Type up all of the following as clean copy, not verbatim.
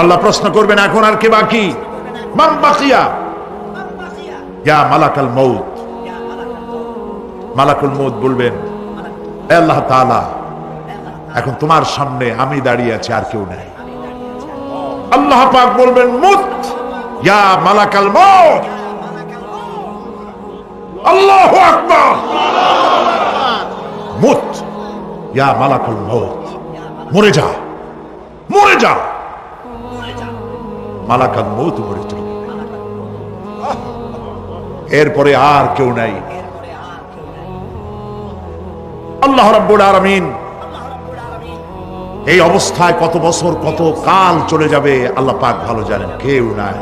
আল্লাহ প্রশ্ন করবেন, এখন আর কে বাকি? মান বাকিয়া ইয়া মালাকাল মউত। মালাকুল মউত বলবেন, হে আল্লাহ তাআলা, এখন তোমার সামনে আমি দাঁড়িয়ে আছি, আর কেউ নাই। আল্লাহ পাক বলবেন, মুত ইয়া মালাকাল মউত। আল্লাহু আকবার। মুত ইয়া মালাকুল মউত, মরে যা, মরে যা। মালাকাল মউত মরে চলে। এরপরে আর কেউ নাই। আল্লাহ রাব্বুল আলামিন এই অবস্থায় কত বছর কত কাল চলে যাবে আল্লাহ পাক ভালো জানেন, কেউ নাই।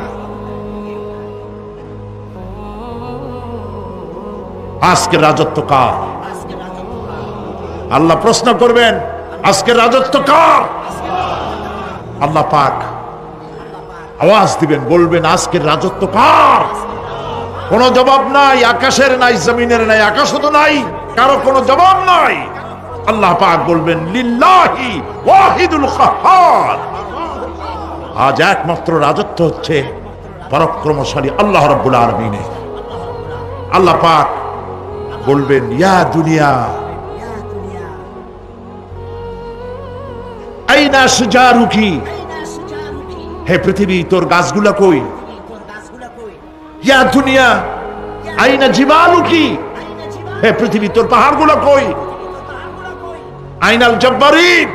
আজকের রাজত্ব কার? আল্লাহ প্রশ্ন করবেন, আজকের রাজত্ব কার? আল্লাহ পাক আওয়াজ দিবেন, বলবেন, আজকের রাজত্ব কার? কোনো জবাব নাই, আকাশের নাই, জমিনের নাই, আকাশও তো নাই, কারো কোনো জবাব নাই। আল্লাহ পাক বলবেন, লিল্লাহি ওয়াহিদুল কাহ্হার। আজ একমাত্র রাজত্ব হচ্ছে পরাক্রমশালী আল্লাহ রাব্বুল আলামিনের। আল্লাহ পাক বলবেন, ইয়া দুনিয়া আইনা সুজারুকি। হে পৃথিবী, তোর গাছগুলা কই? ইয়া দুনিয়া আইনা জিবালুকি। হে পৃথিবী, তোর পাহাড়গুলো কই? আইনাল জব্বারিন।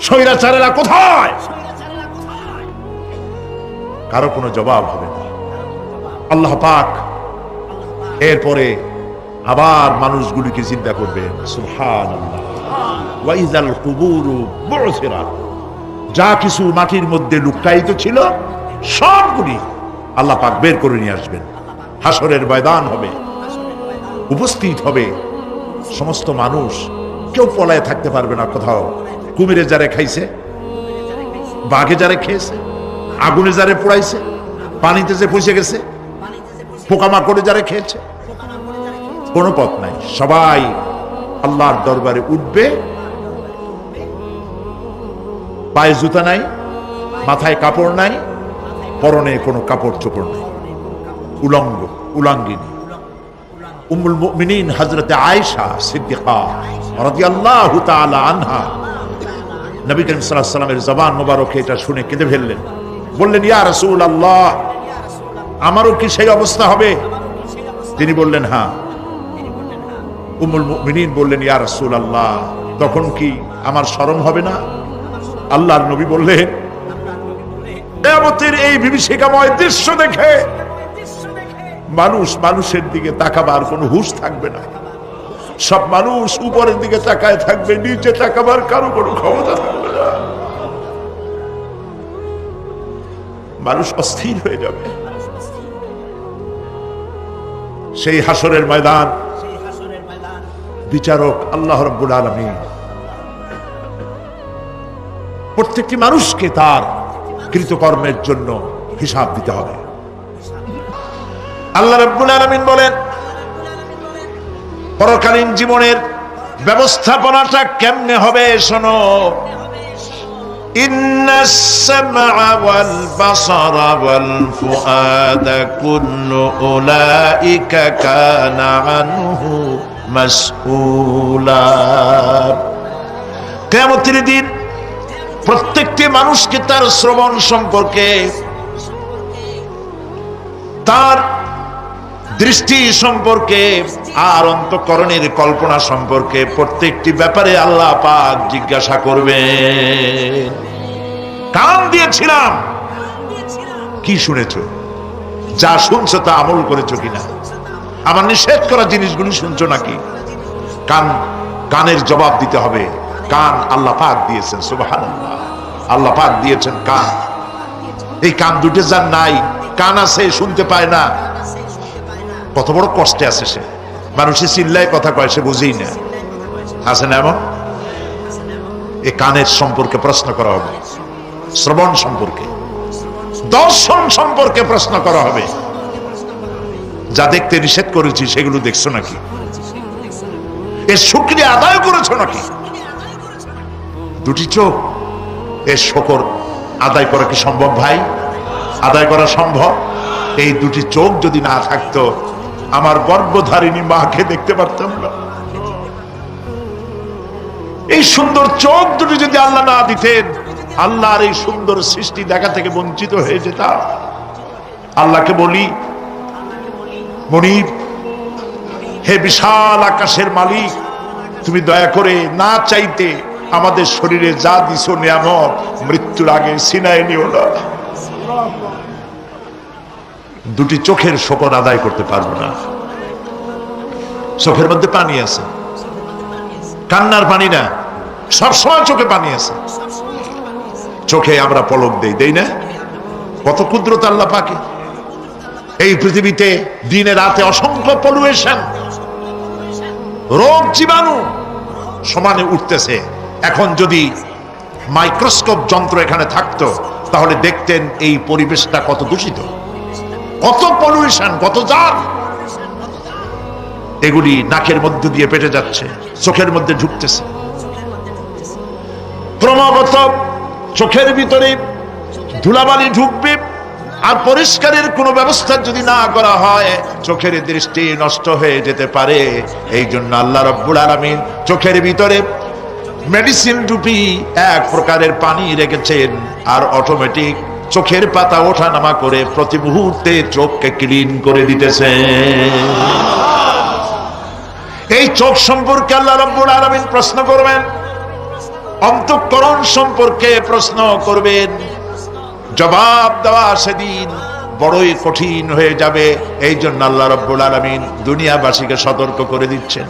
স্বৈরাচারেরা কোথায়? কারো কোনো জবাব হবে না। আল্লাহ পাক এরপরে আবার মানুষগুলিকে চিন্তা করবেন, সুবহানাল্লাহ। ওয়া ইযাল কুবুরু বু'সিরাত। যা কিছু মাটির মধ্যে লুকায়িত ছিল সবগুলি আল্লাহ পাক বের করে নিয়ে আসবেন। হাসরের ময়দান হবে, উপস্থিত হবে সমস্ত মানুষ। কেউ পলায় থাকতে পারবে না কোথাও। কুমিরে যারে খাইছে, বাঘে যারে খেয়েছে, আগুনে যারে পোড়াইছে, পানিতে যে পচে গেছে, পোকামাকড়ে যারে খেয়েছে, কোনো পথ নাই। সবাই আল্লাহর দরবারে উঠবে। পায়ে জুতা নাই, মাথায় কাপড় নাই, পরনে কোনো কাপড় চোপড় নাই, উলঙ্গ, উলাঙ্গিনী। উম্মুল মুমিনিন হযরতে আয়েশা সিদ্দিকা রাদিয়াল্লাহু তাআলা আনহা, নবী করিম সাল্লাল্লাহু আলাইহি ওয়াসাল্লামের জবান মোবারকে এটা শুনে কেঁদে ফেললেন। বললেন, ইয়া রাসূলুল্লাহ, আমারও কি সেই অবস্থা হবে? তিনি বললেন, হ্যাঁ। উম্মুল মুমিনিন বললেন, ইয়া রাসূলুল্লাহ, তখন কি আমার শরম হবে না? আল্লাহর নবী বললেন, কিয়ামতের এই বিভীষিকাময় দৃশ্য দেখে মানুষ মানুষের দিকে তাকাবার কোনো হুঁশ থাকবে না। সব মানুষ উপরের দিকে তাকায় থাকবে, নিচে তাকাবার কারো কোনো ক্ষমতা থাকবে না। মানুষ অস্থির হয়ে যাবে। সেই হাসরের ময়দান বিচারক আল্লাহ রাব্বুল আলামিন প্রত্যেকটি মানুষকে তার কৃতকর্মের জন্য হিসাব দিতে হবে। আল্লাহ রাব্বুল আলামিন বলেন, পরকালীন জীবনের ব্যবস্থাপনাটা কেমনে হবে শোনো। ইন্নাস সামআ ওয়াল বাসারা ওয়াল ফুআদা কুল্লু উলাইকা কানা আনহু মাসউলা। কিয়ামতের দিন প্রত্যেকটি মানুষকে তার শ্রবণ সম্পর্কে, তার দৃষ্টি সম্পর্কে, আর অন্তঃকরণের কল্পনা সম্পর্কে প্রত্যেকটি ব্যাপারে আল্লাহ পাক জিজ্ঞাসা করবেন। কান দিয়েছিলাম, কি শুনেছো? যা শুনছো তা আমল করেছো কিনা? আমার নিষেধ করা জিনিসগুলি শুনছো নাকি? কানের জবাব দিতে হবে। কান আল্লাহ পাক দিয়েছেন, সুবহানাল্লাহ। আল্লাহ পাক দিয়েছেন কান। এই কান দুটো যার নাই, কান আছে শুনতে পায় না, কত বড় কষ্টে আছে সে। মানুষের চিল্লায় কথা কয়, সে বুঝেই না। আছে না এমন? এই কানের সম্পর্কে প্রশ্ন করা হবে, শ্রবণ সম্পর্কে, দর্শন সম্পর্কে প্রশ্ন করা হবে। যা দেখতে নিষেধ করেছি সেগুলো দেখছো নাকি? এর শুকরিয়া আদায় করেছো নাকি? দুটি চোখ, এর শকর আদায় করা কি সম্ভব ভাই? আদায় করা সম্ভব? এই দুটি চোখ যদি না থাকতো আমার গর্ভধারিণী মাকে দেখতে পারতাম না। এই সুন্দর চোখ দুটি যদি আল্লাহ না দিতেন, আল্লাহর এই সুন্দর সৃষ্টি দেখা থেকে বঞ্চিত হয়ে যেতাম। আল্লাহকে বলি, মনিব, হে বিশাল আকাশের মালিক, তুমি দয়া করে না চাইতে আমাদের শরীরে যা দিছো নিয়ামত, মৃত্যুর আগে সিনায় নিও না। দুটি চোখের শকর আদায় করতে পারবো না। চোখের মধ্যে পানি আছে, কান্নার পানি না, সবসময় চোখে পানি আছে। চোখে আমরা পলক দেই না? কত কুদরত আল্লাহ পাকে। এই পৃথিবীতে দিনে রাতে অসংখ্য পলুয়েশন, রোগ জীবাণু সমানে উঠতেছে। এখন যদি মাইক্রোস্কোপ যন্ত্র এখানে থাকতো তাহলে দেখতেন এই পরিবেশটা কত দূষিত, কত পলিউশন, কত জাম। এগুলি নাকের মধ্যে দিয়ে পেটে যাচ্ছে, চোখের মধ্যে ঢুকতেছে। ক্রমাগত চোখের ভিতরে ধুলাবালি ঢুকবে, আর পরিষ্কারের কোনো ব্যবস্থা যদি না করা হয় চোখের দৃষ্টি নষ্ট হয়ে যেতে পারে। এই জন্য আল্লাহ রাব্বুল আলামিন চোখের ভিতরে মেডিসিন রূপী এক প্রকারের পানি রেখেছেন, আর অটোমেটিক চোখের পাতা ওঠানামা করে প্রতি মুহূর্তে চোখকে ক্লিন করে দিতেছে। এই চোখ সম্পর্কে আল্লাহ রাব্বুল আলামিন প্রশ্ন করবেন, অন্তঃকরণ সম্পর্কে প্রশ্ন করবেন। জবাব দেওয়া সেদিন বড়ই কঠিন হয়ে যাবে। এই জন্য আল্লাহ রাব্বুল আলামিন দুনিয়াবাসীকে সতর্ক করে দিচ্ছেন।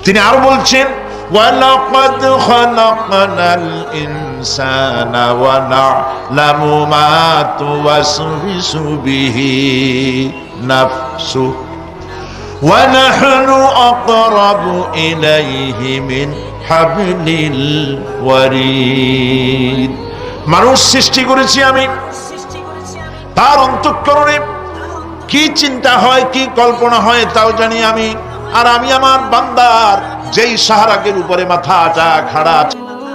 তিনি আরো বলছেন, وَلَقَدْ خَلَقْنَا الْإِنسَانَ وَنَعْلَمُ مَا تُوَسْوِسُ بِهِ نَفْسُهُ وَنَحْنُ أَقْرَبُ إِلَيْهِ مِنْ حَبْلِ الْوَرِيدِ। মানুষ সৃষ্টি করেছি আমি, তার অন্তঃকরণে কি চিন্তা হয়, কি কল্পনা হয় তাও জানি আমি। আর আমি আমার বান্দার যেই সাহারাগের উপরে মাথাটা খাড়া,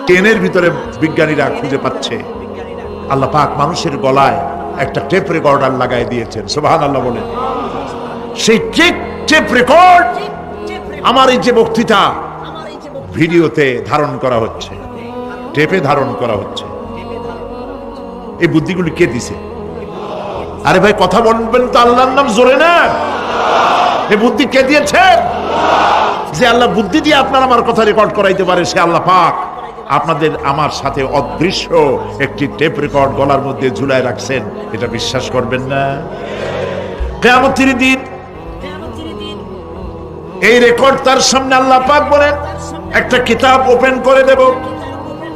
ট্রেনের ভিতরে বিজ্ঞানীরা খুঁজে পাচ্ছে আল্লাহ পাক মানুষের গলায় একটা টেপ রেকর্ডার লাগাই দিয়েছেন। সুবহানাল্লাহ বলেন। সেই টেপ রেকর্ড আমার এই যে বক্তৃতা ভিডিওতে ধারণ করা হচ্ছে, টেপে ধারণ করা হচ্ছে। এই বুদ্ধিগুলি কে দিছে? আরে ভাই কথা বলবেন তো আল্লাহর নাম জোরে না। এই বুদ্ধি কে দিয়েছে? যে আল্লাহ বুদ্ধি দিয়ে আপনার আমার কথা রেকর্ড করাইতে পারে সে আল্লাহ পাক আপনাদের আমার সাথে অদৃশ্য একটি টেপ রেকর্ড গলার মধ্যে ঝুলায় রাখছেন। এটা বিশ্বাস করবেন না? কিয়ামতের দিন এই রেকর্ড তার সামনে আল্লাহ পাক বলেন একটা কিতাব ওপেন করে দেব,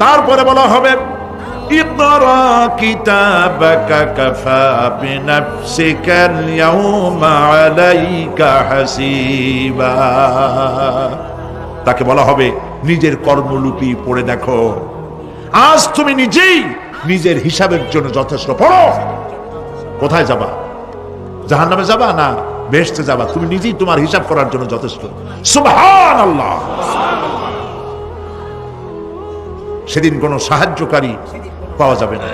তারপরে বলা হবে ইকরা কিতাবাকা কাফা বিনাফসিকাল ইয়াউমা আলাইকা হাসিবা। তাকে বলা হবে নিজের কর্মলিপি পড়ে দেখো, আজ তুমি নিজেই নিজের হিসাবের জন্য যথেষ্ট। পড়ো। কোথায় যাবা? জাহান্নামে যাবা না বেহেশতে যাবা? তুমি নিজেই তোমার হিসাব করার জন্য যথেষ্ট। সুবহানাল্লাহ। সেদিন কোনো সাহায্যকারী পাওয়া যাবে না,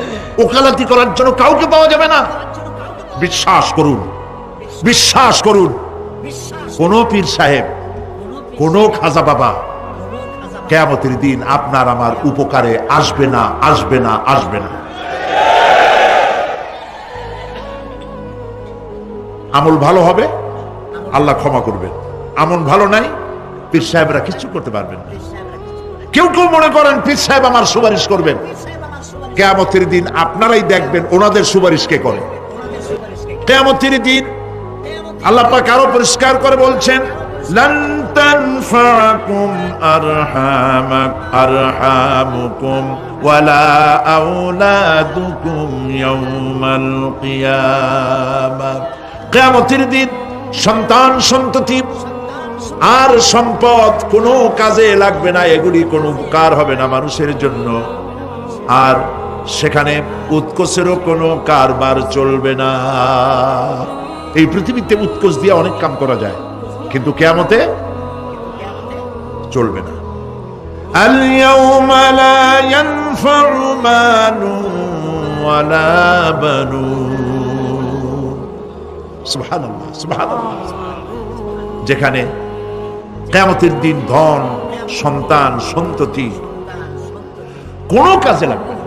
ওকালতি করার জন্য কাউকে পাওয়া যাবে না। বিশ্বাস করুন, বিশ্বাস করুন, কোন পীর সাহেব, কোন খাজা বাবা কিয়ামতের দিন আপনার আমার উপকারে আসবে না, আসবে না, আসবে না। আমল ভালো হবে আল্লাহ ক্ষমা করবেন, আমল ভালো নাই পীর সাহেবরা কিছু করতে পারবেন না। কেউ কেউ মনে করেন পীর সাহেব আমার সুপারিশ করবেন, কিয়ামতের দিন আপনারাই দেখবেন ওনাদের সুপারিশ কে করে। কিয়ামতের দিন আল্লাহ পাক আরো পরিষ্কার করে বলছেন, লান তানফাকুম আরহামুকুম ওয়ালা আওলাদুকুম ইয়াউমাল কিয়ামাহ। কিয়ামতের দিন সন্তান সন্ততি আর সম্পদ কোনো কাজে লাগবে না, এগুলি কোনো উপকার হবে না মানুষের জন্য। আর সেখানে উৎকোচেরও কোনো কারবার চলবে না। এই পৃথিবীতে উৎকোচ দিয়ে অনেক কাম করা যায়, কিন্তু কিয়ামতে চলবে না। اليوم لا ينفع مال ولا بنون সুবহানাল্লাহ সুবহানাল্লাহ যেখানে কিয়ামতের দিন ধন সন্তান সন্ততি কোনো কাজে লাগবে না।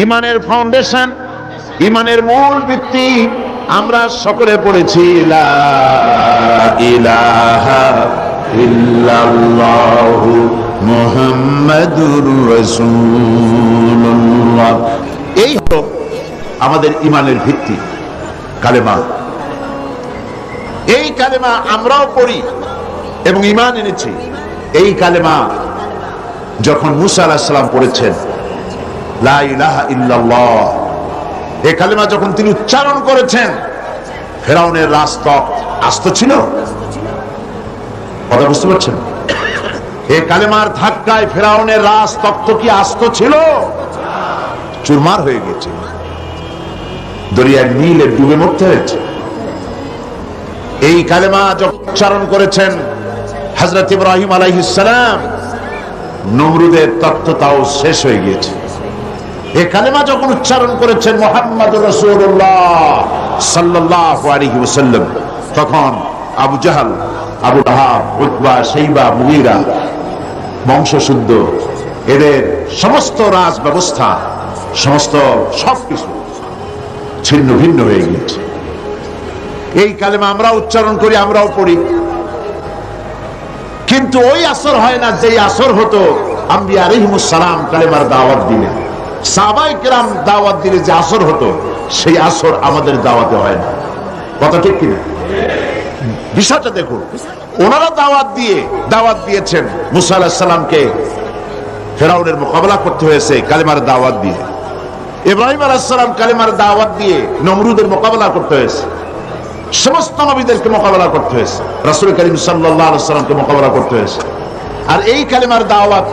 ইমানের ফাউন্ডেশন, ইমানের মূল ভিত্তি আমরা সকলে পড়েছি, লা ইলাহা ইল্লাল্লাহু মুহাম্মাদুর রাসূলুল্লাহ। এই হলো আমাদের ইমানের ভিত্তি, কালেমা। এই কালেমা আমরাও পড়ি এবং ইমান এনেছি। এই কালেমা যখন মুসা আলাইহিস সালাম পড়েছেন, লা ইলাহা ইল্লাল্লাহ, এই কালেমা যখন তিনি উচ্চারণ করেছেন, ফেরাউনের রাজতক্ত আস্ত ছিল? কথা বুঝতে পারছেন? এই কালেমার ধাক্কায় ফেরাউনের রাজতক্ত কি আস্ত ছিল? চুরমার হয়ে গেছে, দরিয়ার নীলে ডুবে মরতে হয়েছে। এই কালেমা যখন উচ্চারণ করেছেন হযরত ইব্রাহিম আলাইহিস সালাম, নমরুদের তত্ত্বটাও শেষ হয়ে গিয়েছে। এই কালেমা যখন উচ্চারণ করেছেন মুহাম্মদুর রাসূলুল্লাহ সাল্লাল্লাহু আলাইহি ওয়াসাল্লাম, তখন আবু জাহল, আবু লাহাব, উতবা, শাইবা, মুগীরা বংশশুদ্ধ, এদের সমস্ত রাজ ব্যবস্থা, সমস্ত সবকিছু ছিন্ন ভিন্ন হয়ে গিয়েছে। এই কালেমা আমরা উচ্চারণ করি, আমরাও পড়ি, কিন্তু ওই আসর হয় না যে আসর হতো আম্বিয়া আলাইহিমুস সালাম কালেমার দাওয়াত দিলে, সাহাবায়ে কেরাম দাওয়াত দিলে যে আসর হতো, সেই আসর আমাদের দাওয়াতে হয় না। কথা ঠিক কিনা? বিষয়টা দেখুন, ওনারা দাওয়াত দিয়েছেন মুসা আলাইহিস সালামকে, ফেরাউনের মোকাবেলা করতে হয়েছে কালেমার দাওয়াত দিয়ে। ইব্রাহিম আলাইহিস সালাম কালেমার দাওয়াত দিয়ে নমরুদের মোকাবেলা করতে হয়েছে। সমস্ত নবীদেরকে মোকাবেলা করতে হয়েছে, রাসূল করিম সাল্লাল্লাহু আলাইহি ওয়াসাল্লামকে মোকাবেলা করতে হয়েছে। আর এই কালেমার দাওয়াত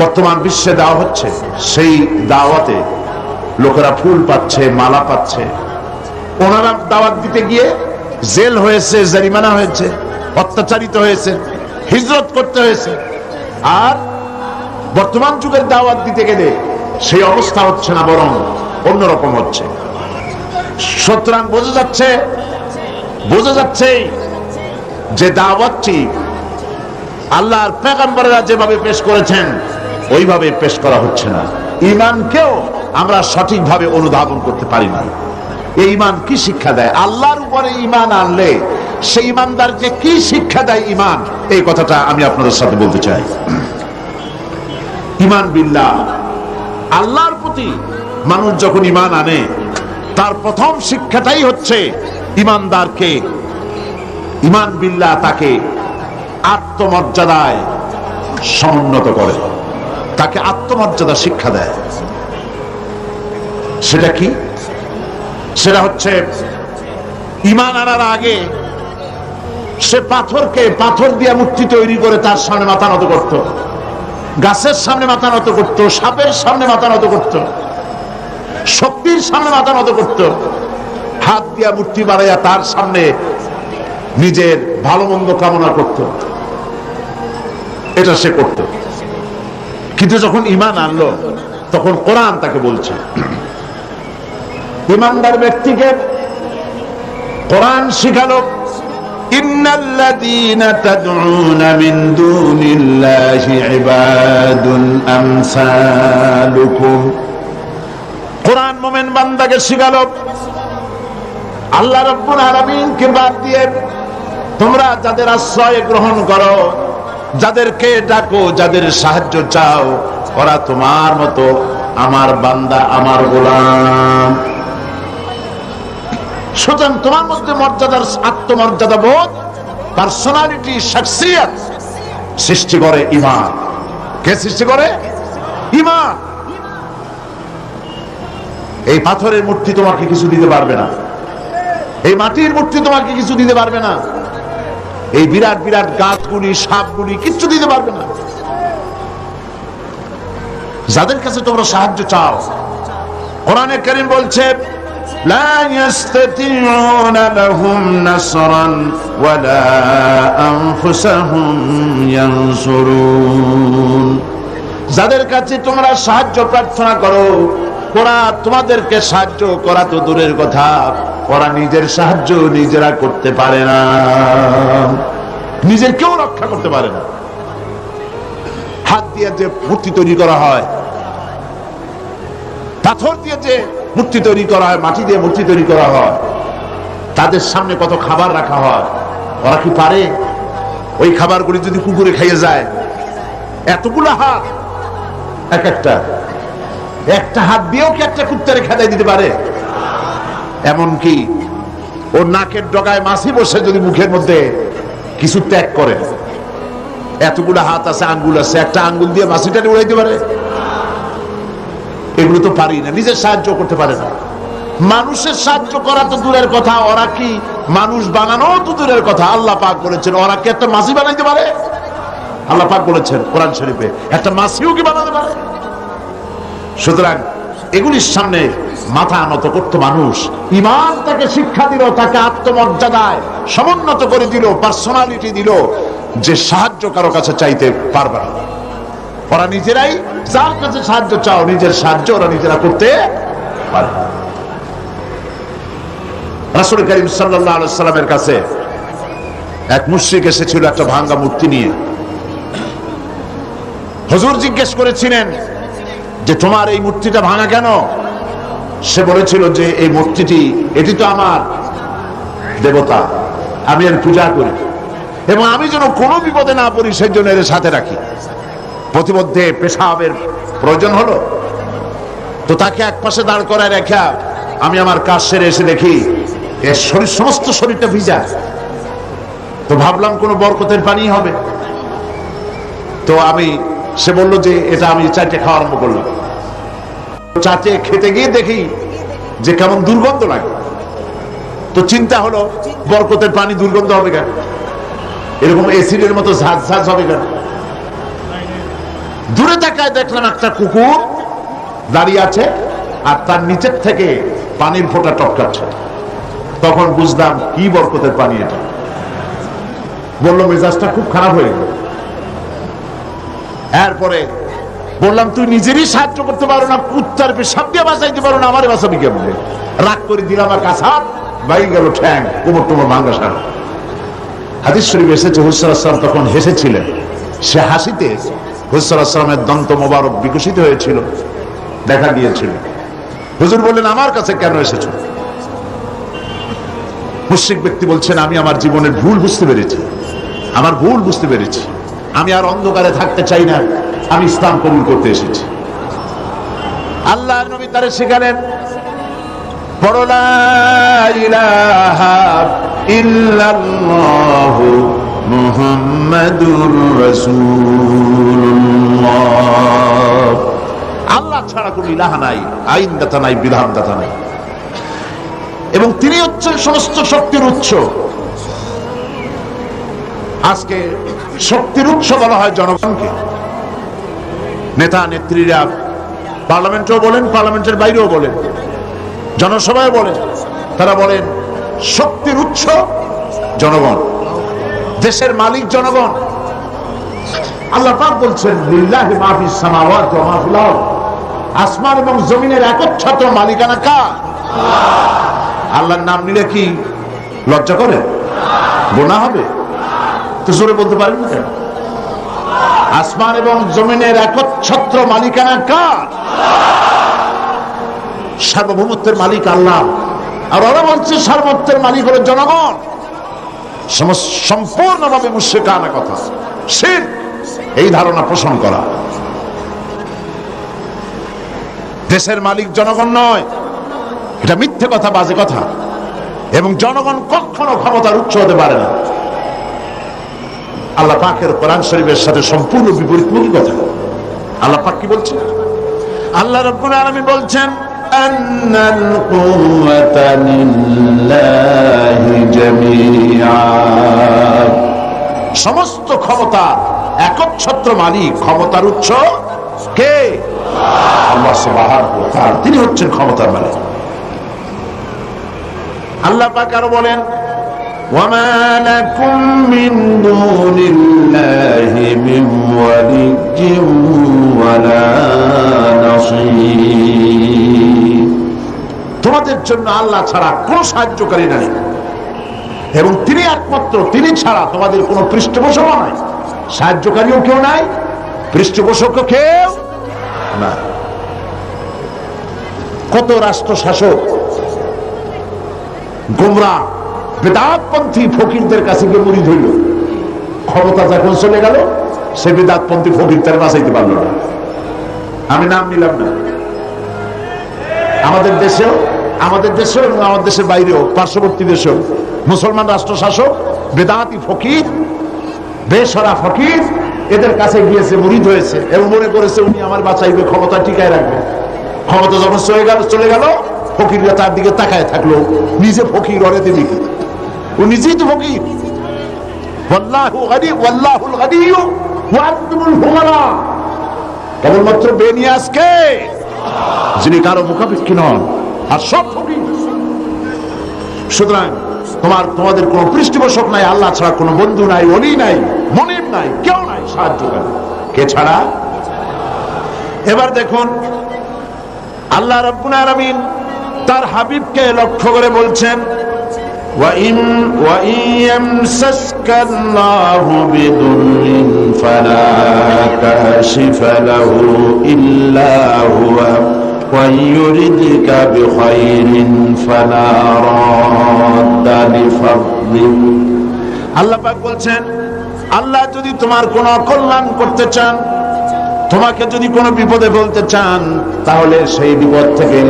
বর্তমান বিশ্বে দেওয়া হচ্ছে। সেই দাওয়াতে লোকেরা ফুল পাচ্ছে, মালা পাচ্ছে। ওনারা দাওয়াত দিতে গিয়ে জেল হয়েছে, জরিমানা হয়েছে, অত্যাচারিত হয়েছে, হিজরত করতে হয়েছে। আর বর্তমান যুগের দাওয়াত দিতে গেলে সেই অবস্থা হচ্ছে না, বরং অন্যরকম হচ্ছে। সুতরাং বোঝা যাচ্ছে যে দাওয়াতটি আল্লাহর পয়গম্বররা যেভাবে পেশ করেছেন ওইভাবে পেশ করা হচ্ছে না। ঈমানকেও আমরা সঠিকভাবে অনুধাবন করতে পারি না। এই ঈমান কি শিক্ষা দেয়? আল্লাহর উপরে ঈমান আনলে সেই ঈমানদারকে কি শিক্ষা দেয় ঈমান, এই কথাটা আমি আপনাদের সাথে বলতে চাই। ঈমান বিল্লাহ, আল্লাহর প্রতি মানুষ যখন ঈমান আনে, তার প্রথম শিক্ষাটাই হচ্ছে ঈমানদারকে, ঈমান বিল্লাহ তাকে আত্মমর্যাদায় সমুন্নত করে, তাকে আত্মমর্যাদা শিক্ষা দেয়। সেটা কি? সেটা হচ্ছে ঈমান আনার আগে সে পাথর দিয়ে মূর্তি তৈরি করে তার সামনে মাথা নত করত, গাছের সামনে মাথা নত করত, সাপের সামনে মাথা নত করত, শক্তির সামনে মাথা নত করত, হাত দিয়া মূর্তি বানাইয়া তার সামনে নিজের ভালো মন্দ কামনা করত। এটা সে করত। কিন্তু যখন ঈমান আনলো তখন কোরআন তাকে বলছে, ঈমানদার ব্যক্তিকে কোরআন শিখালো, ইন্নাল্লাযীনা তাদউনা মিন দুনিল্লাহি ইবাদুন আমসালুকুম। কোরআন মুমিন বান্দাকে শিখালো, আল্লাহ রাব্বুল আলামিনকে বাদ দিয়ে তোমরা যাদের আশ্রয় গ্রহণ করো, যাদেরকে ডাকো, যাদের সাহায্য চাও, ওরা তোমার মতো আমার বান্দা, আমার গোলাম। সুতরাং তোমার মধ্যে মর্যাদার, আত্মমর্যাদা বোধ, পার্সোনালিটি, শাখসিয়ত সৃষ্টি করে ঈমান। কে সৃষ্টি করে? ঈমান। এই পাথরের মূর্তি তোমাকে কিছু দিতে পারবে না, এই মাটির মূর্তি তোমাকে কিছু দিতে পারবে না, এই বিরাট বিরাট গাছগুলি, সাপগুলি কিচ্ছু দিতে পারবে না। যাদের কাছে তোমরা সাহায্য চাও, কোরআনে কারীম বলছে, লা ইস্তাতিউনা লাহুম নাসরান ওয়ালা আনফুসাহুম ইয়ানসুরুন। যাদের কাছে তোমরা সাহায্য প্রার্থনা করো, ওরা তোমাদেরকে সাহায্য করা তো দূরের কথা, ওরা নিজের সাহায্য নিজেরা করতে পারে না, নিজের কেউ রক্ষা করতে পারে না। হাত দিয়ে যে মূর্তি তৈরি করা হয়, পাথর দিয়ে যে মূর্তি তৈরি করা হয়, মাটি দিয়ে মূর্তি তৈরি করা হয়, তাদের সামনে কত খাবার রাখা হয়, ওরা কি পারে ওই খাবারগুলি যদি কুকুরে খাইয়ে যায়? এতগুলো হাত, এক একটা হাত দিয়েও কি একটা কুত্তারে খেদাই দিতে পারে? এমনকি ওর নাকের ডগায় মাছি বসে যদি মুখের মধ্যে কিছু ত্যাগ করে, এতগুলো হাত আছে, আঙ্গুল আছে, একটা আঙ্গুল দিয়ে মাছিটাকে উড়াইতে পারে? এগুলো তো পারি না, নিজের সাহায্য করতে পারে না। মানুষের সাহায্য করা তো দূরের কথা, ওরা কি মানুষ বানানো তো দূরের কথা। আল্লাহ পাক বলেছেন, ওরা কি একটা মাছি বানাইতে পারে? আল্লাহ পাক বলেছেন কোরআন শরীফে, একটা মাছিও কি বানাতে পারে? সুতরাং এগুলির সামনে মাথা নত করতো মানুষ। ঈমান তাকে শিক্ষা দিল, তাকে আত্মমর্যাদায় সমুন্নত করে দিল, পার্সোনালিটি দিল, যে সাহায্য কারো কাছে চাইতে পারবে না। ওরা নিজেরাই, যার কাছে সাহায্য চাও, নিজের সাহায্য ওরা নিজেরা করতে পারে। রাসূল করিম সাল্লাল্লাহু আলাইহি সাল্লামের কাছে এক মুশরিক এসেছিল একটা ভাঙা মূর্তি নিয়ে। হুজুর জিজ্ঞেস করেছিলেন যে তোমার এই মূর্তিটা ভাঙা কেন? সে বলেছিল যে এই মূর্তিটি, এটি তো আমার দেবতা, আমি এর পূজা করি এবং আমি যেন কোনো বিপদে না পড়ি সেই জন্য এর সাথে রাখি। প্রতিমধ্যে পেশাবের প্রয়োজন হলো, তো তাকে এক পাশে দাঁড় করায় রেখা আমি আমার কাজ সেরে এসে দেখি এর শরীর, সমস্ত শরীরটা ভিজা। তো ভাবলাম কোনো বরকতের পানি হবে। তো সে বলল যে এটা আমি চাটে খাওয়া আরম্ভ করলাম। চাটে খেতে গিয়ে দেখি যে কেমন দুর্গন্ধ লাগে। তো চিন্তা হলো বরকতের পানি দুর্গন্ধ হবে কেন? এরকম এসিডের মতো ঝাঁঝ ঝাঁঝ হবে কেন? দূরে তাকায় দেখলাম একটা কুকুর দাঁড়িয়ে আছে আর তার নিচের থেকে পানির ফোঁটা টপকাচ্ছে। তখন বুঝলাম কি বরকতের পানি এটা। বললো মেজাজটা খুব খারাপ হয়ে গেল। এরপরে বললাম তুই নিজেরই সাহায্য করতে পারো না, কুত্তার পেশাব দিয়ে বাঁচাইতে পারো না, আমারে বাঁচাবি কেমনে? রাগ করে দিলাম আর কাছাপ বাইরে গেল, ঠ্যাং কোমর টোমর ভাঙ্গা সারা। হাদিস শরীফ এসেছে হুজুর সাল্লাল্লাহু আলাইহি ওয়াসাল্লাম তখন হেসেছিলেন। সে হাসিতে হুজুর সাল্লাল্লাহু আলাইহি ওয়াসাল্লামের দন্ত মোবারক বিকশিত হয়েছিল, দেখা দিয়েছিল। হুজুর বললেন আমার কাছে কেন এসেছো? মুশরিক ব্যক্তি বলছেন আমি আমার জীবনের ভুল বুঝতে পেরেছি, আমার ভুল বুঝতে পেরেছি, আমি আর অন্ধকারে থাকতে চাই না, আমি ইসলাম কবুল করতে এসেছি। আল্লাহর নবী তারে শেখালেন, পড়ো লা ইলাহা ইল্লাল্লাহু মুহাম্মাদুর রাসূলুল্লাহ। আল্লাহ ছাড়া কোনো ইলাহা নাই, আইনদাতা নাই, বিধানদাতা নাই, এবং তিনি হচ্ছেন সমস্ত শক্তির উৎস। আজকে শক্তির উৎস বলা হয় জনগণকে। নেতা নেত্রীরা পার্লামেন্টেও বলেন, পার্লামেন্টের বাইরেও বলেন, জনসভায় বলেন, তারা বলেন শক্তির উৎস জনগণ, দেশের মালিক জনগণ। আল্লাহ পাক বলছেন লিল্লাহি মা ফিস সামাওয়াতি ওয়া মা ফিল আরদ, আসমান এবং জমিনের একচ্ছত্র মালিকানা কার? আল্লাহর নাম নিলে কি লজ্জা করে? গুনাহ হবে? তো জোরে বলতে পারেন না কেন? আসমান এবং জমিনের একচ্ছত্র মালিকানা কার? সার্বভৌমত্বের মালিক আল্লাহ। আর ওরা বলছে সার্বভৌমত্বের মালিক হলো জনগণ। সম্পূর্ণভাবে মুশরিকানা কথা, শিরক, এই ধারণা পোষণ করা। দেশের মালিক জনগণ নয়, এটা মিথ্যে কথা, বাজে কথা। এবং জনগণ কখনো ক্ষমতার উৎস হতে পারে না। আল্লাহ পাকের কোরআন শরীফের সাথে সম্পূর্ণ বিপরীতমুখী কথা। আল্লাহ পাক কি বলছেন? আল্লাহ রাব্বুল আলামিন বলছেন আন্নাল কুওয়াতা লিল্লাহি জামিআ, সমস্ত ক্ষমতা একচ্ছত্র মালিক, ক্ষমতার উৎস কে? আল্লাহ সুবহানাহু ওয়া তাআলা, তিনি হচ্ছেন ক্ষমতার মালিক। আল্লাহ পাক আরো বলেন وَمَا لَكُمْ مِنْ دُونِ اللَّهِ مِنْ وَلِيٍّ وَلَا نَصِيرٍ, তোমাদের জন্য আল্লাহ ছাড়া কোনো সাহায্যকারী নাই এবং তিনি একমাত্র, তিনি ছাড়া তোমাদের কোনো পৃষ্ঠপোষক নাই, সাহায্যকারীও কেউ নাই, পৃষ্ঠপোষকও কেউ না। কত রাষ্ট্র শাসক গোমরা বেদাতপন্থী ফকিরদের কাছে গিয়ে মুরিদ হইল, ক্ষমতা যখন চলে গেল সে বেদাতপন্থী ফকির তার বাঁচাইতে পারল না। আমি নাম নিলাম না। আমাদের দেশেও এবং আমাদের দেশের বাইরেও, পার্শ্ববর্তী দেশেও মুসলমান রাষ্ট্র শাসক বেদাতি ফকির, বেসরা ফকির, এদের কাছে গিয়েছে, মুরিদ হয়েছে এবং মনে করেছে উনি আমার বাঁচাইবে, ক্ষমতা টিকায় রাখবে। ক্ষমতা যখন চলে গেল ফকিররা তার দিকে তাকায় থাকলো, নিজে ফকির, ওরে দেবী কি? ও নিজেই তো ফকির। ওয়াল্লাহু গানি ওয়াল্লাহুল গানিয়্যু ওয়া আনতুমুল ফুকারা, কেবলমাত্র বেনিয়াজ কে? যিনি কারো মুখাপেক্ষী নন, আর সব ফকির। সুতরাং তোমাদের কোনো পৃষ্ঠপোষক নাই, আল্লাহ ছাড়া কোনো বন্ধু নাই, ওলি নাই, মনিব নাই, কেউ নাই সাহায্যকারী। কে ছাড়া? এবার দেখুন আল্লাহ রাব্বুল আলামিন তার হাবিবকে লক্ষ্য করে বলছেন وَإِنْ يَمْسَسْكَ اللَّهُ بِضُرٍّ فَلَا كَاشِفَ لَهُ إِلَّا هُوَ وَإِنْ يُرِدْكَ بِخَيْرٍ فَلَا رَادَّ لِفَضْلِهِ। আল্লাহ পাক বলছেন, আল্লাহ যদি তোমার কোনো অকল্যাণ করতে চান, তোমাকে যদি কোনো বিপদে ফেলতে চান, তাহলে সেই বিপদ থেকে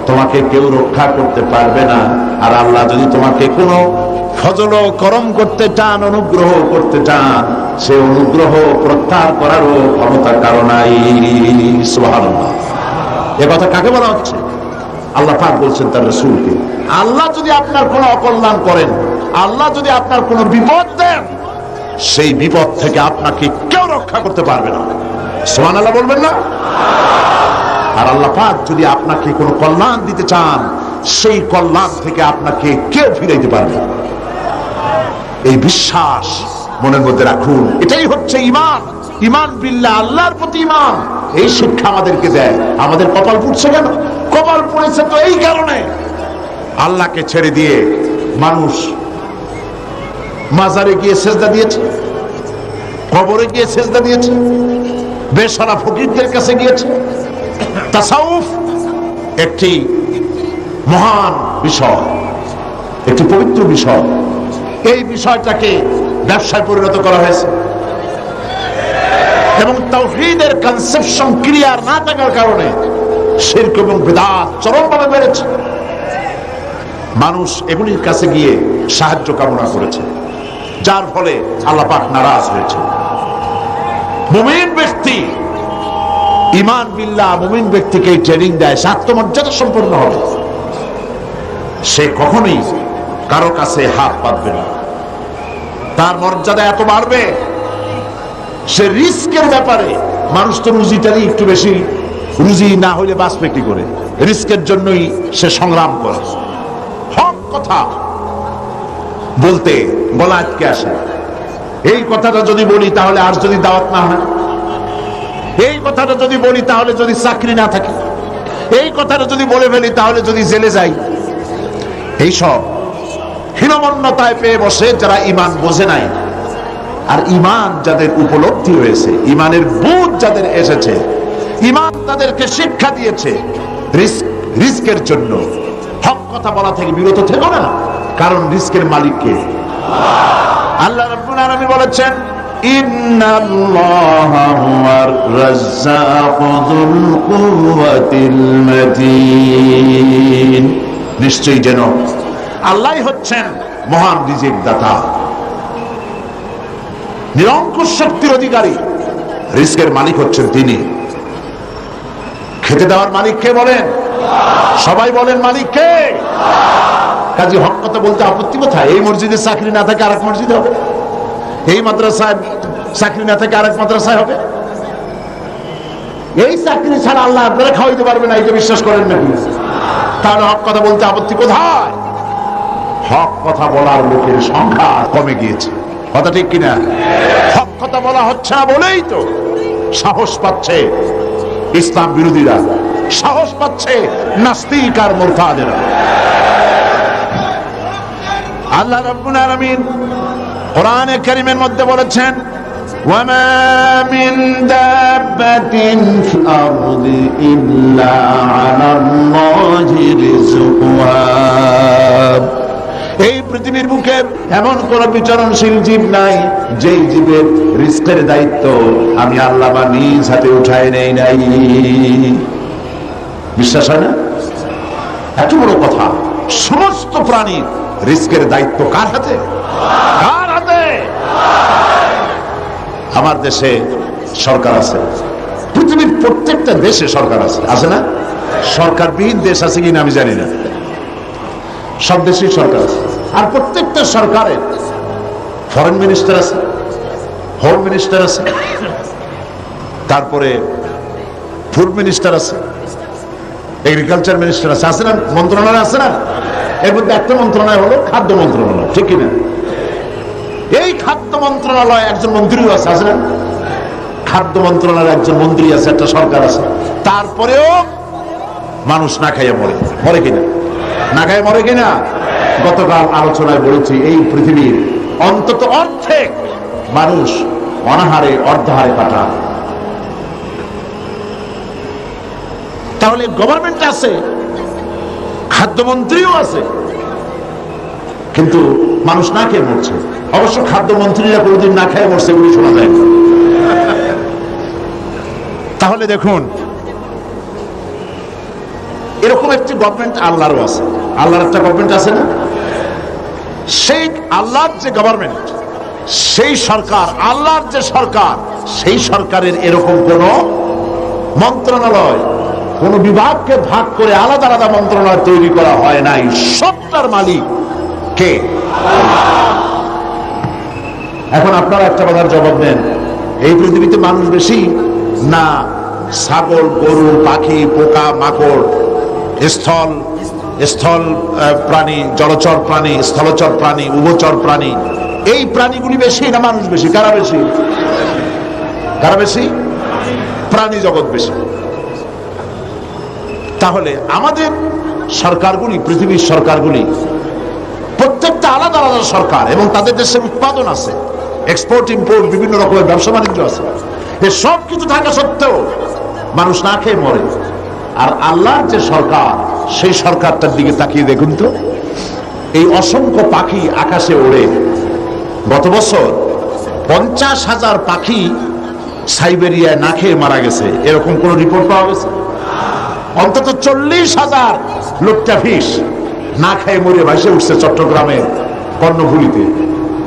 তোমাকে কেউ রক্ষা করতে পারবে না। আর আল্লাহ যদি তোমাকে কোনো ফজল করম করতে চান, অনুগ্রহ করতে চান, সে অনুগ্রহ প্রত্যাহার করারও ক্ষমতা কারো নাই। সুবহানাল্লাহ। এ কথা কাকে বলা হচ্ছে? আল্লাহ পাক বলছেন তার রাসূলকে, আল্লাহ যদি আপনার কোনো অকল্যাণ করেন, আল্লাহ যদি আপনার কোনো বিপদ দেন, সেই বিপদ থেকে আপনাকে কেউ রক্ষা করতে পারবে না। সুবহানাল্লাহ বলবেন না? আর আল্লাহ পাক যদি আপনাকে কোনো কল্যাণ দিতে চান, সেই কল্যাণ থেকে আপনাকে কেউ ফিরাইতে পারবে না। এই বিশ্বাস মনের মধ্যে রাখুন। এটাই হচ্ছে ঈমান। ঈমান বিল্লাহ, আল্লাহর প্রতি ঈমান। এই শিক্ষা আমাদেরকে দেয়। আমাদের কপাল পুড়ছে কেন? কপাল পুড়েছে তো এই কারণে, আল্লাহকে ছেড়ে দিয়ে মানুষ মাজারে গিয়ে সেজদা দিয়েছে, কবরে গিয়ে সেজদা দিয়েছে, বেসরা ফকিরদের কাছে গিয়েছে। তাসাউফ একটি মহান বিষয়, একটি পবিত্র বিষয়। এই বিষয়টাকে ব্যবসায় পরিণত করা হয়েছে এবং তাওহীদের কনসেপশন ক্লিয়ার না থাকার কারণে শিরক এবং বিদআত চরমভাবে বেড়েছে। মানুষ এগুলির কাছে গিয়ে সাহায্য কামনা করেছে, যার ফলে আল্লাহ পাক নারাজ হয়েছে। মুমিন ব্যক্তি, ঈমান বিল্লাহ মুমিন ব্যক্তিকে ট্রেনিং দেয়, সে আত্মমর্যাদা সম্পন্ন হবে। সে কখনোই কারো কাছে হাত পাতবে না, তার মর্যাদা এত বাড়বে। সে রিস্কের ব্যাপারে, মানুষ তো রুজিটারই একটু বেশি, রুজি না হইলে বাঁচবে কি করে, রিস্কের জন্যই সে সংগ্রাম করে। হক কথা বলতে গলা আটকে আসে, এই কথাটা যদি বলি তাহলে আর যদি দাওয়াত না হয়, এই কথাটা যদি বলি তাহলে যদি চাকরি না থাকে, এই কথাটা যদি বলে ফেলি তাহলে যদি জেলে যাই, এইসব হীনমন্যতায় পেয়ে বসে যারা ঈমান বোঝে নাই। আর ঈমান যাদের উপলব্ধি হয়েছে, ঈমানের বুঝ যাদের এসেছে, ঈমান তাদেরকে শিক্ষা দিয়েছে, রিস্কের জন্য হক কথা বলা থেকে বিরত থেকো না, কারণ রিস্কের মালিক কে? আল্লাহ রাব্বুল আলামিন বলেছেন, ইন্নাল্লাহা হুয়ার রাজ্জাকু যুল কুওয়াতিল মাতিন। নিশ্চয়ই যেন আল্লাহই হচ্ছেন মহান রিজিক দাতা, নিরঙ্কুশ শক্তির অধিকারী। রিস্কের মালিক হচ্ছেন তিনি। খেতে দেওয়ার মালিক কে বলেন? সবাই বলেন মালিক কে? কাজী হক কথা বলতে আপত্তি কোথায়? এই মসজিদে চাকরি না থাকে আরেক মসজিদে হবে, এই মাদ্রাসায় চাকরি না থাকে আরেক মাদ্রাসায় হবে। এই চাকরি ছাড়া আল্লাহ আপনারা খাওয়াইতে পারবে না, এটা বিশ্বাস করেন নাকি? তাহলে হক কথা বলতে আপত্তি কোথায়? হক কথা বলার লোকের সংখ্যা কমে গিয়েছে, কথা ঠিক কিনা? হক কথা বলা হচ্ছে না বলেই তো সাহস পাচ্ছে ইসলাম বিরোধীরা, সাহস পাচ্ছে নাস্তিক আর মুরতাদেরা। আল্লাহ রাব্বুল আলামিন কোরআনে কারীমের মধ্যে বলেছেন, ওয়ামা মিন দাব্বাতিন ফিল আরদি ইল্লা আলাল্লাহি রিজকুহা। এই পৃথিবীর বুকে এমন কোন বিচরণশীল জীব নাই যেই জীবের রিস্কের দায়িত্ব আমি আল্লাহ বা নিজ হাতে উঠায় নেই নাই। বিশ্বাস হয় না? এত বড় কথা। সমস্ত প্রাণীর রিস্কের দায়িত্ব কার হাতে? কার হাতে? আমার দেশে সরকার আছে, পৃথিবীর প্রত্যেকটা দেশে সরকার আছে, আছে না? সরকারবিহীন দেশ আছে কিনা আমি জানি না, সব দেশেই সরকার আছে। আর প্রত্যেকটা সরকারের ফরেন মিনিস্টার আছে, হোম মিনিস্টার আছে, তারপরে ফুড মিনিস্টার আছে, এগ্রিকালচার মিনিস্টার আছে, আছে না? মন্ত্রণালয় আছে না? এর মধ্যে একটা মন্ত্রণালয় হলো খাদ্য মন্ত্রণালয়, ঠিক কিনা? এই খাদ্য মন্ত্রণালয় একজন মন্ত্রীও আছে, আছে না? খাদ্য মন্ত্রণালয়ের একজন মন্ত্রী আছে, একটা সরকার আছে। তারপরেও মানুষ না খাইয়ে মরে, মরে কিনা? না খাইয়ে মরে কিনা? গতকাল আলোচনায় বলেছি, এই পৃথিবীর অন্তত অর্ধেক মানুষ অনাহারে অর্ধাহারে কাটা। তাহলে গভর্নমেন্ট আছে, খাদ্যমন্ত্রীও আছে, কিন্তু মানুষ না খেয়ে মরছে। অবশ্য খাদ্যমন্ত্রীরা কোনোদিন না খেয়ে মরছে বলে শোনা যায় না। তাহলে দেখুন, এরকম একটি গভর্নমেন্ট আল্লাহরও আছে। আল্লাহর একটা গভর্নমেন্ট আছে না? সেই আল্লাহর যে গভর্নমেন্ট, সেই সরকার, আল্লাহর যে সরকার, সেই সরকারের এরকম কোন মন্ত্রণালয়, কোন বিভাগকে ভাগ করে আলাদা আলাদা মন্ত্রণালয় তৈরি করা হয় নাই। সবটার মালিক কে? এখন আপনারা একটা কথার জবাব দেন, এই পৃথিবীতে মানুষ বেশি না ছাগল, গরু, পাখি, পোকা, মাকড়, স্থল প্রাণী, জলচর প্রাণী, স্থলচর প্রাণী, উভচর প্রাণী, এই প্রাণীগুলি বেশি না মানুষ বেশি? কারা বেশি? কারা বেশি? প্রাণী জগৎ বেশি। তাহলে আমাদের সরকারগুলি, পৃথিবীর সরকারগুলি প্রত্যেকটা আলাদা আলাদা সরকার, এবং তাদের দেশের উৎপাদন আছে, এক্সপোর্ট ইম্পোর্ট, বিভিন্ন রকমের ব্যবসা বাণিজ্য আছে। এই সব কিছু থাকা সত্ত্বেও মানুষ না খেয়ে মরে। আর আল্লাহর যে সরকার, সেই সরকারটার দিকে তাকিয়ে দেখুন তো, এই অসংখ্য পাখি আকাশে ওড়ে। গত বছর 50,000 পাখি সাইবেরিয়ায় না খেয়ে মারা গেছে, এরকম কোন রিপোর্ট পাওয়া গেছে? অন্তত 40,000 লোকটাফিস না খেয়ে মরে ভাসে উঠছে চট্টগ্রামের কর্ণফুলীতে।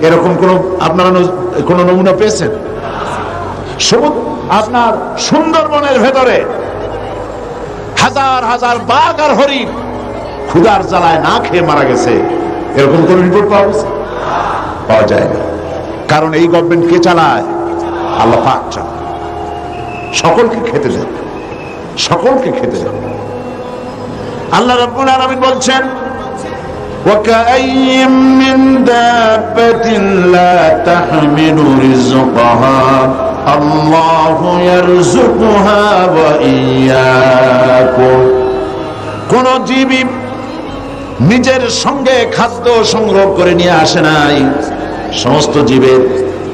এরকম কোন আপনারা কোন নমুনা পেয়েছেন? আপনার সুন্দরবনের ভেতরে হাজার হাজার বাঘ আর হরিণ ক্ষুধার জ্বালায় না খেয়ে মারা গেছে, এরকম কোন রিপোর্ট পাওয়া গেছে? পাওয়া যায় না। কারণ এই গভর্নমেন্ট কে চালায়? আল্লাহ পাক চালায়। সকলকে খেতে দেন, সকলকে খেতে দেন। আল্লাহ রাব্বুল আলামিন বলছেন, وكأي من دابة لا تحمل رزقها الله يرزقها وإياكم। কোন জীবী নিজের সঙ্গে খাদ্য সংগ্রহ করে নিয়ে আসে নাই, সমস্ত জীবের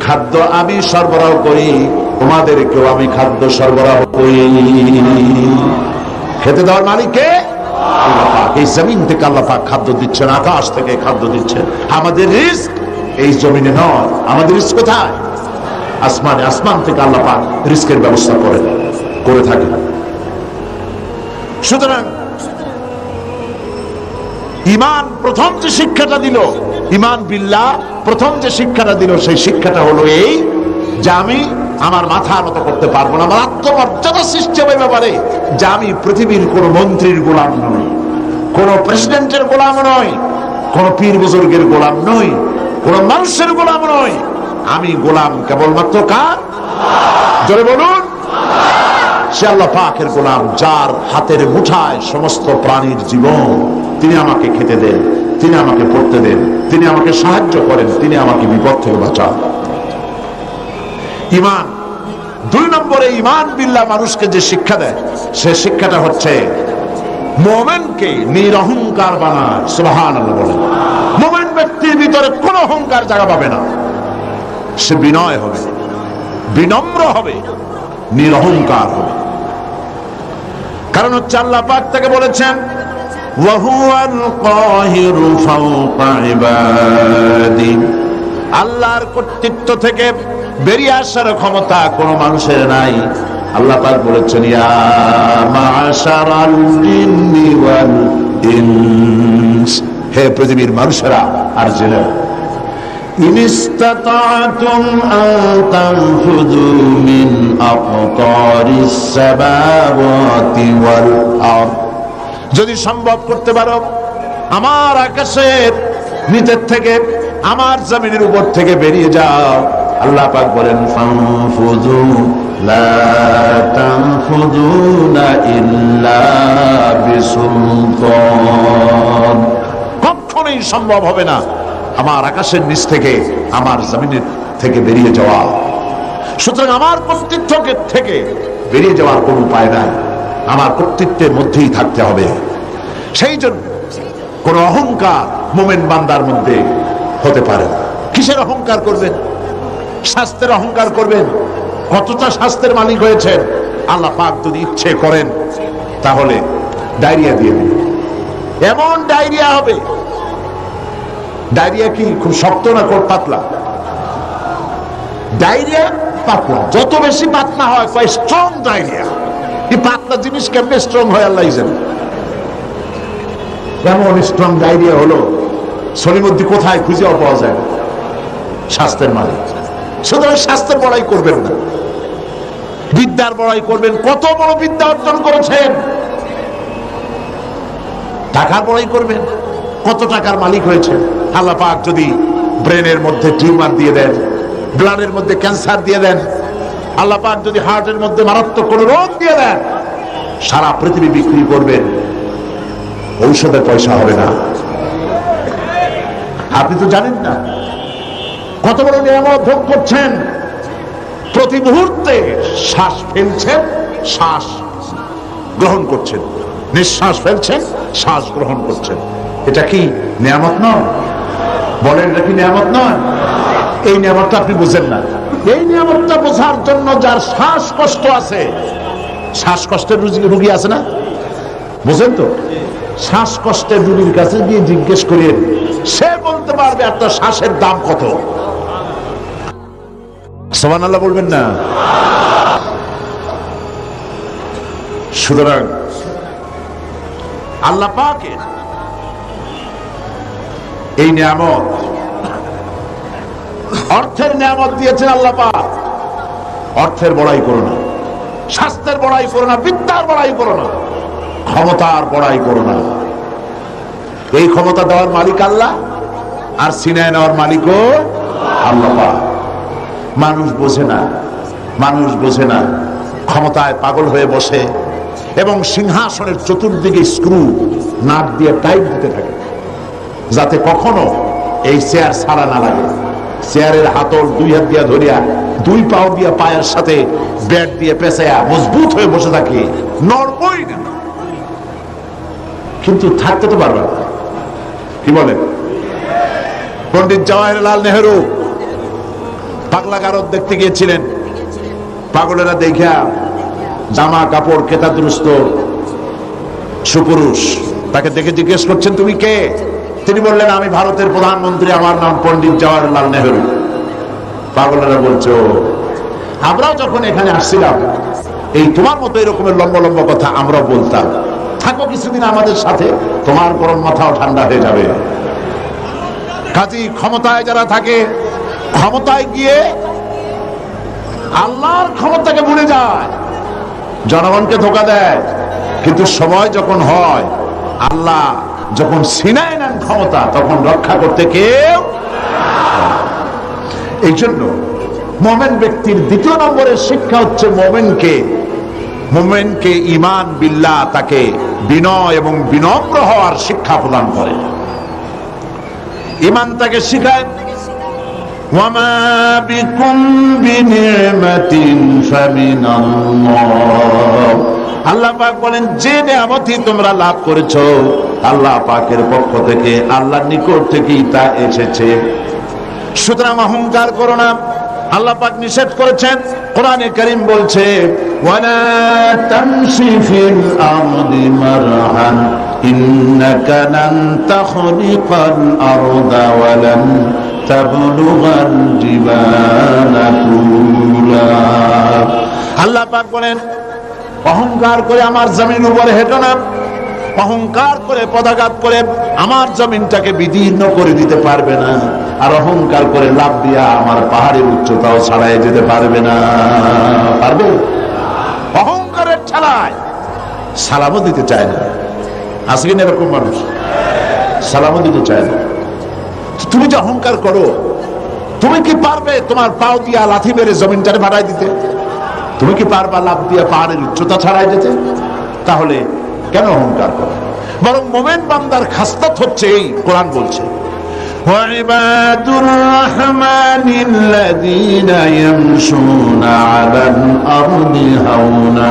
খাদ্য আমি সরবরাহ করি, তোমাদেরকেও আমি খাদ্য সরবরাহ করি। খেতে দেওয়ার মালিককে আল্লাহ পাক। এই জমিন থেকে আল্লাহ পাক খাদ্য দিচ্ছেন, আকাশ থেকে খাদ্য দিচ্ছেন। আমাদের রিস্ক এই জমিনে নয়, আমাদের রিস্ক কোথায়? আসমানে। আসমান থেকে আল্লাহ পাক রিস্কের ব্যবস্থা করে থাকে। সুতরাং ঈমান প্রথম যে শিক্ষাটা দিল, ঈমান বিল্লাহ প্রথম যে শিক্ষাটা দিল, সেই শিক্ষাটা হলো এই যে আমি আমার মাথা নত করতে পারবো না, আমার আত্মমর্যাদা সিস্টেমের ব্যাপারে, যে আমি পৃথিবীর কোন মন্ত্রীর গোলাম নই, কোন প্রেসিডেন্টের গোলাম নই, কোন পীর বুজুর্গের গোলাম নই, কোন মানুষের গোলাম নই। আমি গোলাম কেবলমাত্র কার? জোরে বলুন। সে আল্লাহ পাকের গোলাম, যার হাতের মুঠায় সমস্ত প্রাণীর জীবন। তিনি আমাকে খেতে দেন, তিনি আমাকে পড়তে দেন, তিনি আমাকে সাহায্য করেন, তিনি আমাকে বিপদ থেকে বাঁচান। ঈমান। দুই নম্বরে ঈমান বিল্লাহ মানুষকে যে শিক্ষা দেয়, সে শিক্ষাটা হচ্ছে মুমিনকে নিরহংকার বানায়। সুবহানাল্লাহ বলেন। মুমিন ব্যক্তির ভিতরে কোনো অহংকার জায়গা পাবে না, সে বিনয় হবে, বিনম্র হবে, নিরহংকার হবে। কারণ হচ্ছে আল্লাহ পাক তাকে বলেছেন ওয়া হুয়াল কাহিরু ফাওকা ইবাদি। আল্লাহর কর্তৃত্ব থেকে বেরিয়ে আসার ক্ষমতা কোনো মানুষের নাই। আল্লাহ পাক বলেছেন ইয়া মা'শারাল জিন্নি ওয়াল ইনস, হে পৃথিবীর মানুষেরা আর জিনেরা, ইন ইসতাতা'তুম আন তানফুযু মিন আকতারিস সামাওয়াতি ওয়াল আরদ, যদি সম্ভব করতে পারো আমার আকাশের নিচের থেকে, আমার জমিনের উপর থেকে বেরিয়ে যাও। আল্লাহ পাক বলেন ফানফুযু লা তানফুযুনা ইল্লা বিসুলতান, কখনোই সম্ভব হবে না আমার আকাশের নিচ থেকে, আমার জমিনের থেকে বেরিয়ে যাওয়া। সুতরাং আমার কর্তৃত্ব থেকে বেরিয়ে যাওয়ার কোনো উপায় নাই, আমার কর্তৃত্বের মধ্যেই থাকতে হবে। সেই জন্য কোন অহংকার মুমিন বান্দার মধ্যে হতে পারে না। কিসের অহংকার করবেন? স্বাস্থ্যের অহংকার করবেন। কতটা স্বাস্থ্যের মালিক হয়েছেন, আল্লাহ পাক যদি ইচ্ছে করেন তাহলে ডায়রিয়া দিয়ে দিন, এমন ডায়রিয়া হবে। ডায়রিয়া কি খুব শক্ত না খুব পাতলা? ডায়রিয়া পাতলা, যত বেশি পাতলা হয় স্ট্রং ডায়রিয়া। এই পাতলা জিনিস কেমনে স্ট্রং হয় আল্লাহ জানেন। এমন স্ট্রং ডায়রিয়া হলো সলিমুদ্দি কোথায় খুঁজেও পাওয়া যায় না, স্বাস্থ্যের মালিক। সুতরাং স্বাস্থ্যের বড়াই করবেন না, বিদ্যার বড়াই করবেন। কত বড় বিদ্যা অর্জন করেছেন, টাকার বড়াই করবেন। কত টাকার মালিক হয়েছে। আল্লাহ পাক যদি ব্রেনের মধ্যে টিউমার দিয়ে দেন, ব্লাডের মধ্যে ক্যান্সার দিয়ে দেন, আল্লাহ পাক যদি হার্টের মধ্যে মারাত্মক কোন রোগ দিয়ে দেন, সারা পৃথিবী বিক্রি করবেন, ঔষধের পয়সা হবে না। আপনি তো জানেন না কত বড় নিয়ামত ভোগ করছেন। প্রতি মুহূর্তে শ্বাস ফেলছেন, শ্বাস গ্রহণ করছেন, নিঃশ্বাস ফেলছেন, শ্বাস গ্রহণ করছেন। এটা কি নিয়ামত নয়? বলেন, এটা কি নিয়ামত নয়? এই নিয়ামতটা আপনি বুঝেন না। এই নিয়ামতটা বোঝার জন্য যার শ্বাসকষ্ট আছে, শ্বাসকষ্টের রোগী আছে না, বুঝেন তো? শ্বাসকষ্টের রোগীর কাছে গিয়ে জিজ্ঞেস করেন, সে বলতে পারবে একটা শ্বাসের দাম কত। সুবহানাল্লাহ বলবেন না? সুতরাং আল্লাহ পাকের এই নিয়ামত, অর্থের নিয়ামত দিয়েছেন আল্লাহ পাক। অর্থের বড়াই করো না, স্বাস্থ্যের বড়াই করো না, বিদ্যার বড়াই করো না, ক্ষমতার বড়াই করো না। এই ক্ষমতা দেওয়ার মালিক আল্লাহ, আর ছিনায় নেওয়ার মালিকও আল্লাহ পাক। মানুষ বোঝে না, মানুষ বোঝে না, ক্ষমতায় পাগল হয়ে বসে এবং সিংহাসনের চতুর্দিকে স্ক্রু নাট দিয়ে টাইট দিতে থাকে। যাতে কখনো এই চেয়ার ছাড়া না লাগে। চেয়ারের হাতল দুই হাত দিয়া ধরিয়া দুই পাও দিয়া পায়ের সাথে ব্যাট দিয়ে পেঁচাইয়া মজবুত হয়ে বসে থাকি, নড়বই না। কিন্তু থাকতে তো পারবে না। কি বলেন? পণ্ডিত জওয়াহরলাল নেহেরু পাগলা গারদ দেখতে গিয়েছিলেন। পাগলেরা দেখা জামা কাপড় কেতাদুরস্ত সুপুরুষ, তাকে দেখে জিজ্ঞেস করছেন, তুমি কে? তিনি বললেন, আমি ভারতের প্রধানমন্ত্রী, আমার নাম পণ্ডিত জওয়াহরলাল নেহেরু। পাগলেরা বলছে, আমরাও যখন এখানে আসছিলাম এই তোমার মতো এরকমের লম্বা লম্বা কথা আমরা বলতাম, থাকো কিছুদিন আমাদের সাথে, তোমার গরম মাথাও ঠান্ডা হয়ে যাবে। কাজী ক্ষমতায় যারা থাকে, ক্ষমতায় গিয়ে আল্লাহর ক্ষমতাকে ভুলে যায়, জনগণকে ধোঁকা দেয়। কিন্তু সময় যখন হয়, আল্লাহ যখন সিনায় নেন ক্ষমতা, তখন রক্ষা করতে কেউ। এই জন্য মোমেন ব্যক্তির দ্বিতীয় নম্বরের শিক্ষা হচ্ছে মোমেনকে ঈমান বিল্লাহ, তাকে বিনয় এবং বিনম্র হওয়ার শিক্ষা প্রদান করে। ঈমান তাকে শিখায় ওয়ামা বিকুম বিনিমাতিন ফামিনাল্লাহ। আল্লাহ পাক বলেন, যে নিয়ামতই তোমরা লাভ করেছো আল্লাহ পাকের পক্ষ থেকে, আল্লাহর নিকট থেকেই তা এসেছে। সুতরাং অহংকার করো না। আল্লাহ পাক নিষেধ করেছেন। কোরআনে কারীম বলছে, ওয়ালা তামশি ফিল আরদি মারহান ইন্নাকা লান তাখরিকাল আরদা ওয়া লান তাবলুগাল জিবালা তুলা। আল্লাহ পাক বলেন, অহংকার করে আমার জমিন উপরে হেঁটো না। অহংকার করে পদাঘাত করে আমার জমিনটাকে বিদীর্ণ করে দিতে পারবে না। আর অহংকার করে লাভ দিয়া আমার পাহাড়ের উচ্চতাও ছাড়াই যেতে পারবে না। পারবে? অহংকারের ঠেলায় সালামও দিতে চায় না। আছে কিনা এরকম মানুষ? সালামও দিতে চায় না। তুমি যে অহংকার করো, তুমি কি পারবে তোমার পাও দিয়া লাথি মেরে জমিনটারে ভাড়ায় দিতে? তুমি কি পারবা লাভ দিয়া পাহাড়ের উচ্চতা ছাড়াই যেতে? তাহলে কেন অহংকার করো? বরং মোমেন বান্দার খাসলাত হচ্ছে এই, কোরআন বলছে, ওয়াইবাদুর রাহমানিল্লাযীনা ইয়ামশুনা আলাল আরদি হাওনা।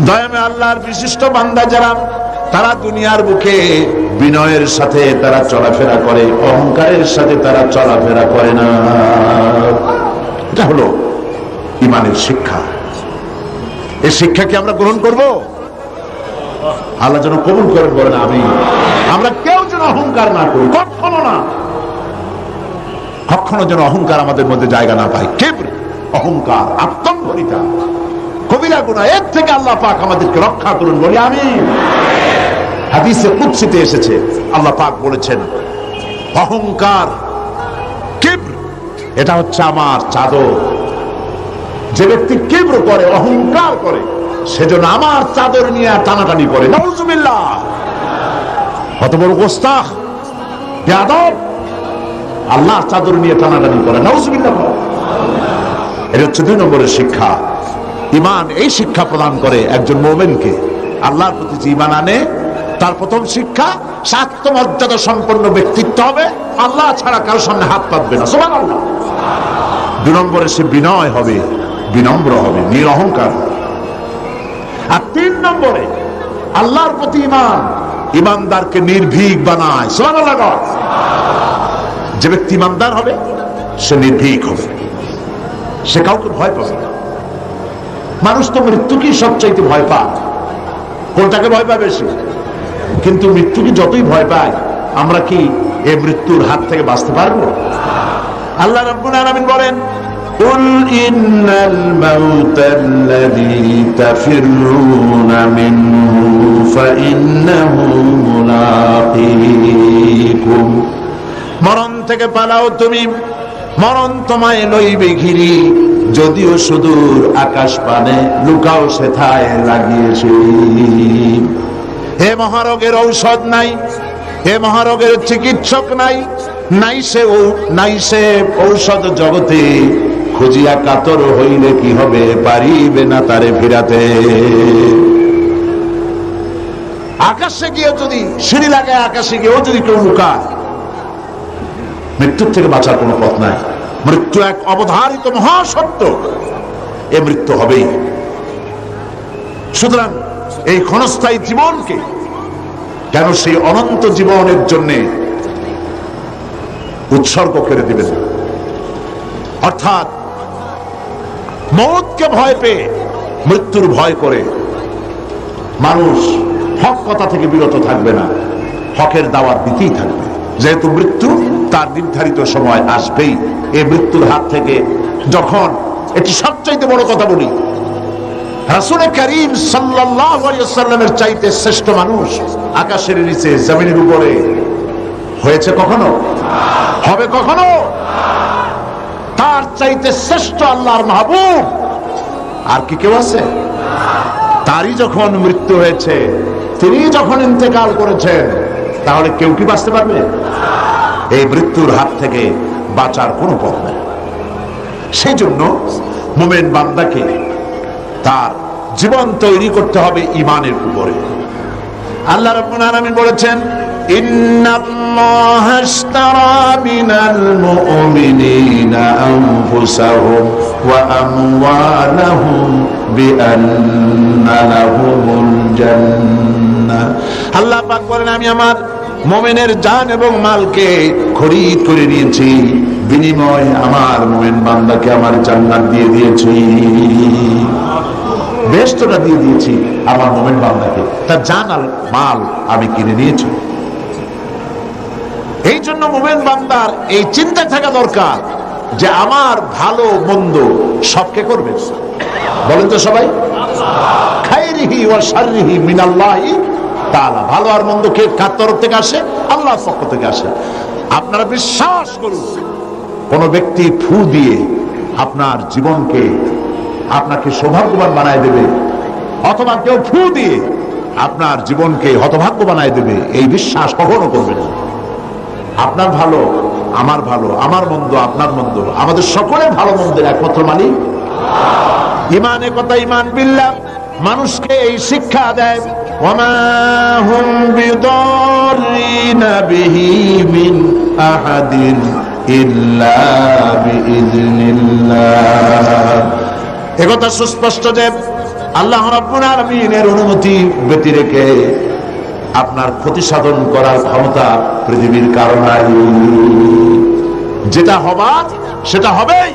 দয়াময় আল্লাহর বিশিষ্ট বান্দা যারা, তারা দুনিয়ার বুকে বিনয়ের সাথে তারা চলাফেরা করে, অহংকারের সাথে তারা চলাফেরা করে না। এটা হলো ঈমানের শিক্ষা। এই শিক্ষা কি আমরা গ্রহণ করব? আল্লাহ যেন কবুল করেন, বলেন আমিন। আমরা কেউ যেন অহংকার না করি, কখনো না, কখনো যেন অহংকার আমাদের মধ্যে জায়গা না পায়। কিবর, অহংকার, আত্মম্ভরিতা কবিরা গুনাহ। এর থেকে আল্লাহ পাক আমাদেরকে রক্ষা করুন, বলি আমিন। হাদিসে কুদসিতে এসেছে, আল্লাহ পাক বলেছেন, অহংকার, কিবর, এটা হচ্ছে আমার চাদর। যে ব্যক্তি কিবর করে, অহংকার করে, সেজন্য আমার চাদর নিয়ে টানাটানি করে। নাউজুবিল্লাহ। কত বড় গোস্তাখ, বেয়াদব, আল্লাহর চাদর নিয়ে টানাটানি করে। নাউজুবিল্লাহ। এটা হচ্ছে 2 নম্বরের শিক্ষা। ঈমান এই শিক্ষা প্রদান করে একজন মুমিনকে। আল্লাহর প্রতি যে ঈমান আনে, তার প্রথম শিক্ষা, আত্মমর্যাদা সম্পন্ন ব্যক্তিত্ব হবে, আল্লাহ ছাড়া কারোর সামনে হাত পাতবে না। সুবহানাল্লাহ। 2 নম্বরে সে বিনয় হবে, বিনম্র হবে, নিরহংকার। আর 3 নম্বরে আল্লাহর প্রতি ঈমান ঈমানদারকে নির্ভীক বানায়। সুবহানাল্লাহ। যে ব্যক্তি ঈমানদার হবে সে নির্ভীক হবে, সে কাউকে ভয় পাবে না। মানুষ তো মৃত্যুকেই সবচাইতে ভয় পায়। কোনটাকে ভয় পায় বেশি? কিন্তু মৃত্যুকে যতই ভয় পায়, আমরা কি এই মৃত্যুর হাত থেকে বাঁচতে পারবো? আল্লাহ রাব্বুল আলামিন বলেন, কুল ইন্নাল মাউতাল্লাযী তাফিররুনা মিনহু ফাইন্নাহু মুলাকীকুম। মরণ থেকে পালাও তুমি, মরণ তোমায় লইবে ঘিরি, যদিও সুদূর আকাশ পানে, লুকাও সেথায় লাগিয়েছি। হে মহারোগের ঔষধ নাই, হে মহারোগের চিকিৎসক নাই, নাই সে ঔষধ জগতে, খুঁজিয়া কাতর হইলে কি হবে, পারিবে না তারে ফিরাতে। আকাশে গিয়ে যদি সিঁড়ি লাগায় আকাশে গিয়েও যদি কেউ লুকায়, মৃত্যুর থেকে বাঁচার কোনো পথ নাই। মৃত্যু এক অবধারিত মহাসত্য, এ মৃত্যু হবেই। সুতরাং এই ক্ষণস্থায়ী জীবনকে কেন সেই অনন্ত জীবনের জন্য উৎসর্গ করে দিবেন? অর্থাৎ মৌতকে ভয় পেয়ে, মৃত্যুর ভয় করে মানুষ হক কথা থেকে বিরত থাকবে না, হকের দাওয়াত দিতেই থাকবে। যেহেতু মৃত্যু তার নির্ধারিত সময় আসবেই। এই মৃত্যুর হাত থেকে যখন, এটি সবচাইতে বড় কথা বলি, রাসূল করিম সাল্লাল্লাহু আলাইহি ওয়াসাল্লামের চাইতে শ্রেষ্ঠ মানুষ আকাশের নিচে জমিনের উপরে হয়েছে কখনো? হবে কখনো? তার চাইতে শ্রেষ্ঠ আল্লাহর মাহবুব আর কি কেউ আছে? তারই যখন মৃত্যু হয়েছে, তিনি যখন ইন্তেকাল করেছেন, তাহলে কেউ কি বাঁচতে পারবে? এই মৃত্যুর হাত থেকে বাঁচার কোনো পথ নেই। সেই জন্য মুমিন বান্দাকে তার জীবন তৈরি করতে হবে ঈমানের উপরে। আল্লাহ রাব্বুল আলামিন বলেছেন, ইন্নাল্লাহা আশতারা মিনাল মুমিনিনা আনফুসাহুম ওয়া আমওয়ালাহুম বিআন্না লাহুমুল জান্নাহ। আল্লাহ পাক বলেন, আমি আমার মুমিনের জান এবং মালকে খরিদ করে নিয়েছি, বিনিময়ে আমার মুমিন বান্দাকে আমার জান্নাত দিয়ে দিয়েছি, বেহেশতটা দিয়ে দিয়েছি আমার মুমিন বান্দাকে, তার জান আর মাল আমি কিনে নিয়েছি। এই জন্য মুমিন বান্দার এই চিন্তা থাকা দরকার যে আমার ভালো মন্দ সবকে করবে। বলেন তো সবাই, খাইরিহি ওয়া শাররিহি মিনাল্লাহি তাআলা। ভালো আর মন্দ কে কার তরফ থেকে আসে? আল্লাহর পক্ষ থেকে আসে। আপনারা বিশ্বাস করুন, কোন ব্যক্তি ফু দিয়ে আপনার জীবনকে, আপনাকে সৌভাগ্যবান বানায় দেবে, অথবা কেউ ফু দিয়ে আপনার জীবনকে হতভাগ্য বানায় দেবে, এই বিশ্বাস কখনো করবেন না। আপনার ভালো আমার ভালো, আমার মন্দ আপনার মন্দ, আমাদের সকলের ভালো মন্দের একমাত্র মালিক ঈমানের কথা। ঈমান বিল্লাহ মানুষকে এই শিক্ষা দেয়, ওয়ামা হুম বিদাররিনা বিহি মিন আহাদিন ইল্লা বিইذনিল্লাহ। একথা সুস্পষ্ট যে আল্লাহ রাব্বুল আলামিনের অনুমতি ব্যতি রেখে আপনার ক্ষতি সাধন করার ক্ষমতা পৃথিবীর কারো নাই। যেটা হবার সেটা হবেই।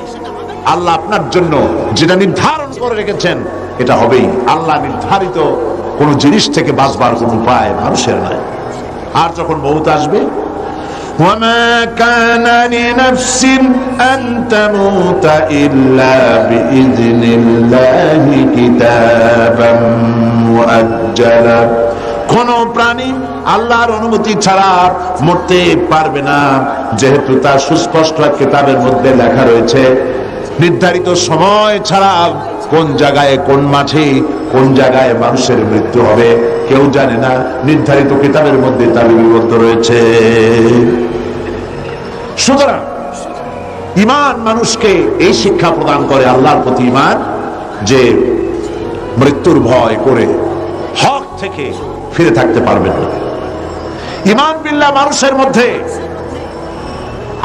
আল্লাহ আপনার জন্য যেটা নির্ধারণ করে রেখেছেন এটা হবেই। আল্লাহ নির্ধারিত কোন জিনিস থেকে বাঁচবার কোন উপায় মানুষের নাই। আর যখন মউত আসবে, وما كان لنفس أن تموت إلا بإذن الله كتابا مؤجلا। কোন প্রাণী আল্লাহর অনুমতি ছাড়া মরতে পারবে না, যেহেতু তার সুস্পষ্ট কিতাবের মধ্যে লেখা রয়েছে নির্ধারিত সময় ছাড়া কোন জায়গায়, কোন মাঠে, কোন জায়গায় মানুষের মৃত্যু হবে কেউ জানে না, নির্ধারিত কিতাবের মধ্যে তা লিপিবদ্ধ রয়েছে। সুতরাং ঈমান মানুষকে এই শিক্ষা প্রদান করে, আল্লাহর প্রতি ঈমান, যে মৃত্যুর ভয় করে হক থেকে ফিরে থাকতে পারবেন না। ঈমান বিল্লাহ মানুষের মধ্যে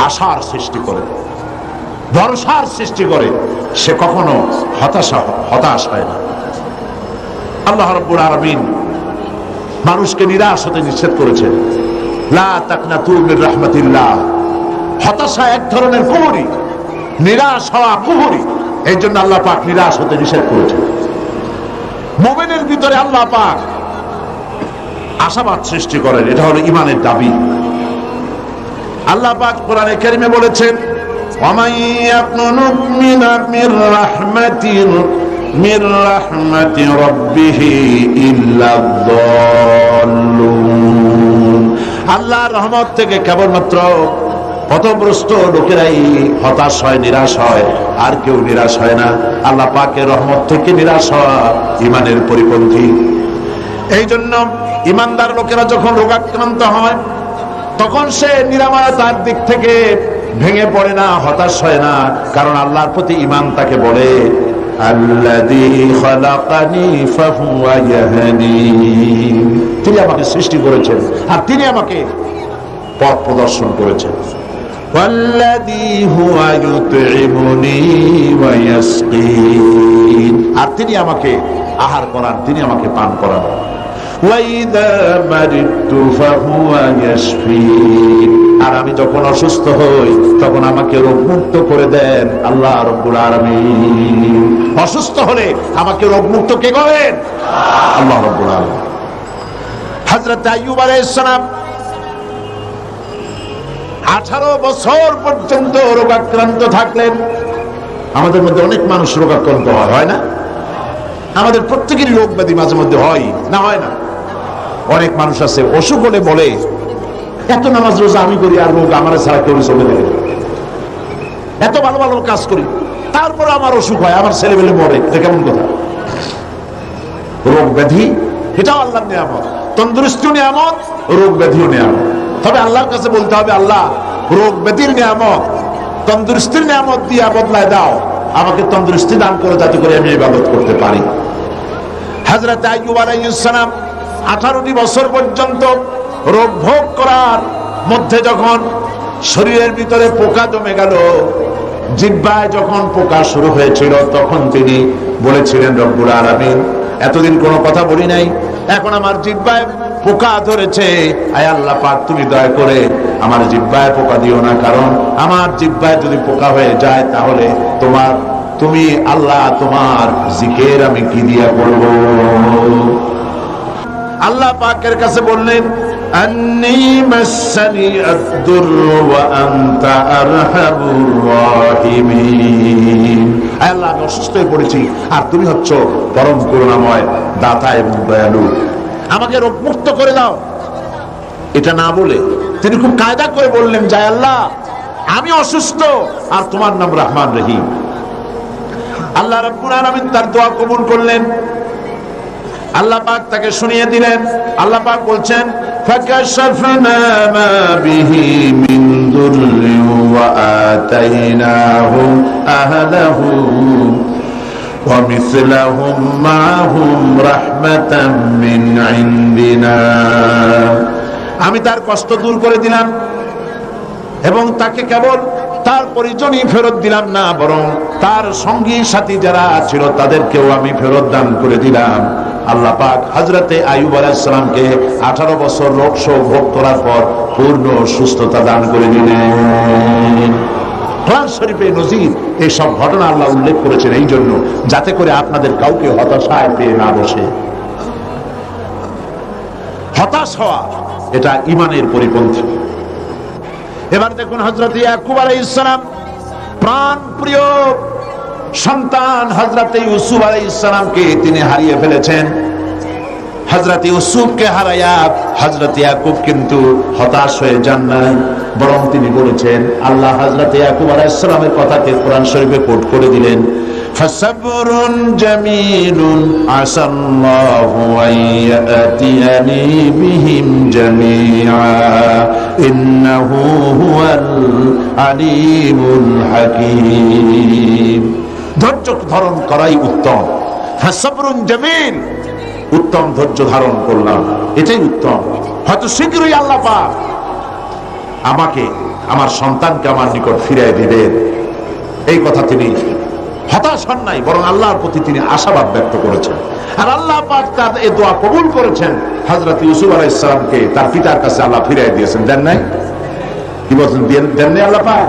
আশার সৃষ্টি করে, ভরসার সৃষ্টি করে, সে কখনো হতাশ হয় না। আল্লাহ রাব্বুল আলামিন মানুষকে নিরাশ হতে নিষেধ করেছেন, লা তাকনাতু মির রাহমাতিল্লাহ। হতাশা এক ধরনের কুফরি, নিরাশ হওয়া কুফরি। এই জন্য আল্লাহ পাক নিরাশ হতে নিষেধ করেছেন। মুমিনের ভিতরে আল্লাহ পাক আশাবাদ সৃষ্টি করেন, এটা হলো ঈমানের দাবি। আল্লাহ পাক কোরআনে কারীমে বলেছেন, ومن يقنط من رحمة ربه إلا الضالون। আল্লাহর রহমত থেকে কেবলমাত্র পথভ্রষ্ট লোকেরাই হতাশ হয়, নিরাশ হয়, আর কেউ নিরাশ হয় না। আল্লাহ পাকের রহমত থেকে নিরাশ হওয়া ঈমানের পরিপন্থী। এই জন্য ঈমানদার লোকেরা যখন রোগাক্রান্ত হয় তখন সে নিরাময়তার দিক থেকে ভেঙে পড়ে না, হতাশ হয় না, কারণ আল্লাহর প্রতি ঈমান তাকে বলে আল্লাযী খালাকানি ফাহুয়া ইয়াহদিন। তিনি আমাকে সৃষ্টি করেছেন আর তিনি আমাকে পথ প্রদর্শন করেছেন। ওয়াল্লাযী হুয়া ইউতঈমুনি ওয়া ইয়াসকিন, আর তিনি আমাকে আহার করান, তিনি আমাকে পান করান। ওয়া ইযা মারিদতু ফাহুয়া ইয়াশফিন, আর আমি যখন অসুস্থ হই তখন আমাকে রোগমুক্ত করে দেন আল্লাহ রাব্বুল আলামিন। অসুস্থ হলে আমাকে রোগমুক্ত কে করেন? আল্লাহ রাব্বুল আলামিন। হযরত আইয়ুব আলাইহিস সালাম 18 বছর পর্যন্ত রোগাক্রান্ত থাকলেন। আমাদের মধ্যে অনেক মানুষ রোগাক্রান্ত হয় না? আমাদের প্রত্যেকেরই রোগ ব্যাধি মাঝে মধ্যে হয় না, হয় না? অনেক মানুষ আছে অসুখ হলে বলে এত নামাজ রোজা আমি করি আর রোগ আমার ছাড়া কেউ চলে দেবে, এত ভালো ভালো কাজ করি তারপরে আমার অসুখ হয়, আমার ছেলেমেলে মরে। এটা কেমন কথা? রোগ ব্যাধি এটাও আল্লাহর নিয়ামত, তন্দুরুস্তিও নিয়ামত, রোগ ব্যাধিও নিয়ামত। তবে আল্লাহর কাছে বলতে হবে, আল্লাহ রোগ ব্যাধির নিয়ামত তন্দুরুস্তির নিয়ামত দিয়া বদলায় দাও, আমাকে তন্দুরুস্তি দান করো যাতে করে আমি ইবাদত করতে পারি। হযরত আইয়ুব আলাইহিস সালাম 18টি বছর পর্যন্ত রোগ ভোগ করার মধ্যে যখন শরীরের ভিতরে পোকা জমে গেল, জিহ্বায় যখন পোকা শুরু হয়েছিল, তখন তিনি বলেছিলেন, রব্বুল আলামিন এতদিন কোনো কথা বলি নাই, এখন আমার জিহ্বায় পোকা ধরেছে, আয় আল্লাহ পাক তুমি দয়া করে আমার জিহ্বায় পোকা দিও না, কারণ আমার জিহ্বায় যদি পোকা হয়ে যায় তাহলে তুমি আল্লাহ তোমার জিকির আমি কি দিয়া করব? আল্লাহ পাকের কাছে বললেন, আন্নী মাসসানি আদ-দুররু ওয়া আনতা আরহামুর রাহিমিন। আল্লাহ আমি অসুস্থ হয়ে পড়েছি আর তুমি হচ্ছ পরম করুণাময় দাতা এবং দয়ালু, আমাকে রোগ মুক্ত করে দাও। এটা না বলে তিনি খুব কায়দা করে বললেন, যায় আল্লাহ আমি অসুস্থ আর তোমার নাম রহমান রহিম। আল্লাহ রাব্বুল আলামিন তার দোয়া কবুল করলেন, আল্লাহ পাক তাকে শুনিয়ে দিলেন। আল্লাহ পাক বলছেন, ফাকাশাফনা মা বিহি মিন দুররি ওয়া আতাইনাহু আহলাহু ওয়া মিসলাহুম মাআহুম রাহমাতাম মিন ইনদিনা। আমি তার কষ্ট দূর করে দিলাম এবং তাকে কেবল তার পরিজনই ফেরত দিলাম না, বরং তার সঙ্গী সাথী যারা ছিল তাদেরকেও আমি ফেরত দান করে দিলাম। আল্লাহ পাক হযরতে আইয়ুব আলাইহিস সালামকে 18 বছর রোগ শোক ভোগ করার পর পূর্ণ সুস্থতা দান করে দিলেন। কোরআন শরীফে নজির এই সব ঘটনা আল্লাহ উল্লেখ করেছেন এই জন্য, যাতে করে আপনাদের কাউকে হতাশায় পেয়ে না বসে। হতাশ হওয়া এটা ঈমানের পরিপন্থী। এবার দেখুন হযরত ইয়াকুব আলাইহিস সালাম প্রাণ প্রিয় সন্তান হযরত ইউসুফ আলাইহিস সালামকে তিনি হারিয়ে ফেলেছেন। হযরত ইউসুফকে হারায়া হযরত ইয়াকুব কিন্তু হতাশ হয়ে যান নাই, বরং তিনি বলেছেন, আল্লাহ হযরত ইয়াকুব আলাইহিস সালামের কথাকে কোরআন শরীফে কোট করে দিলেন, ফাসাবরুন জামিলুন আসাল্লাহু আইয়াতিয়ানি বিহিম জামিআ ইন্নাহু হুয়াল আলিমুল হাকীম। ধৈর্য ধারণ করাই উত্তম। ফাসাবরুন জামিল, উত্তম ধৈর্য ধারণ করলাম, এটাই উত্তম। হয়তো শীঘ্রই আল্লাহ পাক আমাকে আমার সন্তানকে আমার নিকট ফিরিয়ে দিবেন, এই কথা তিনি হতাশ হন নাই, বরং আল্লাহর প্রতি তিনি আশাবাদ ব্যক্ত করেছেন। আর আল্লাহ পাক তার এই দোয়া কবুল করেছেন। হযরত ইউসুফ আলাইহিস সালামকে তার পিতার কাছে আল্লাহ ফিরিয়ে দিয়েছেন, দেন নাই? কি বলছেন, দেন নাই আল্লাহ পাক?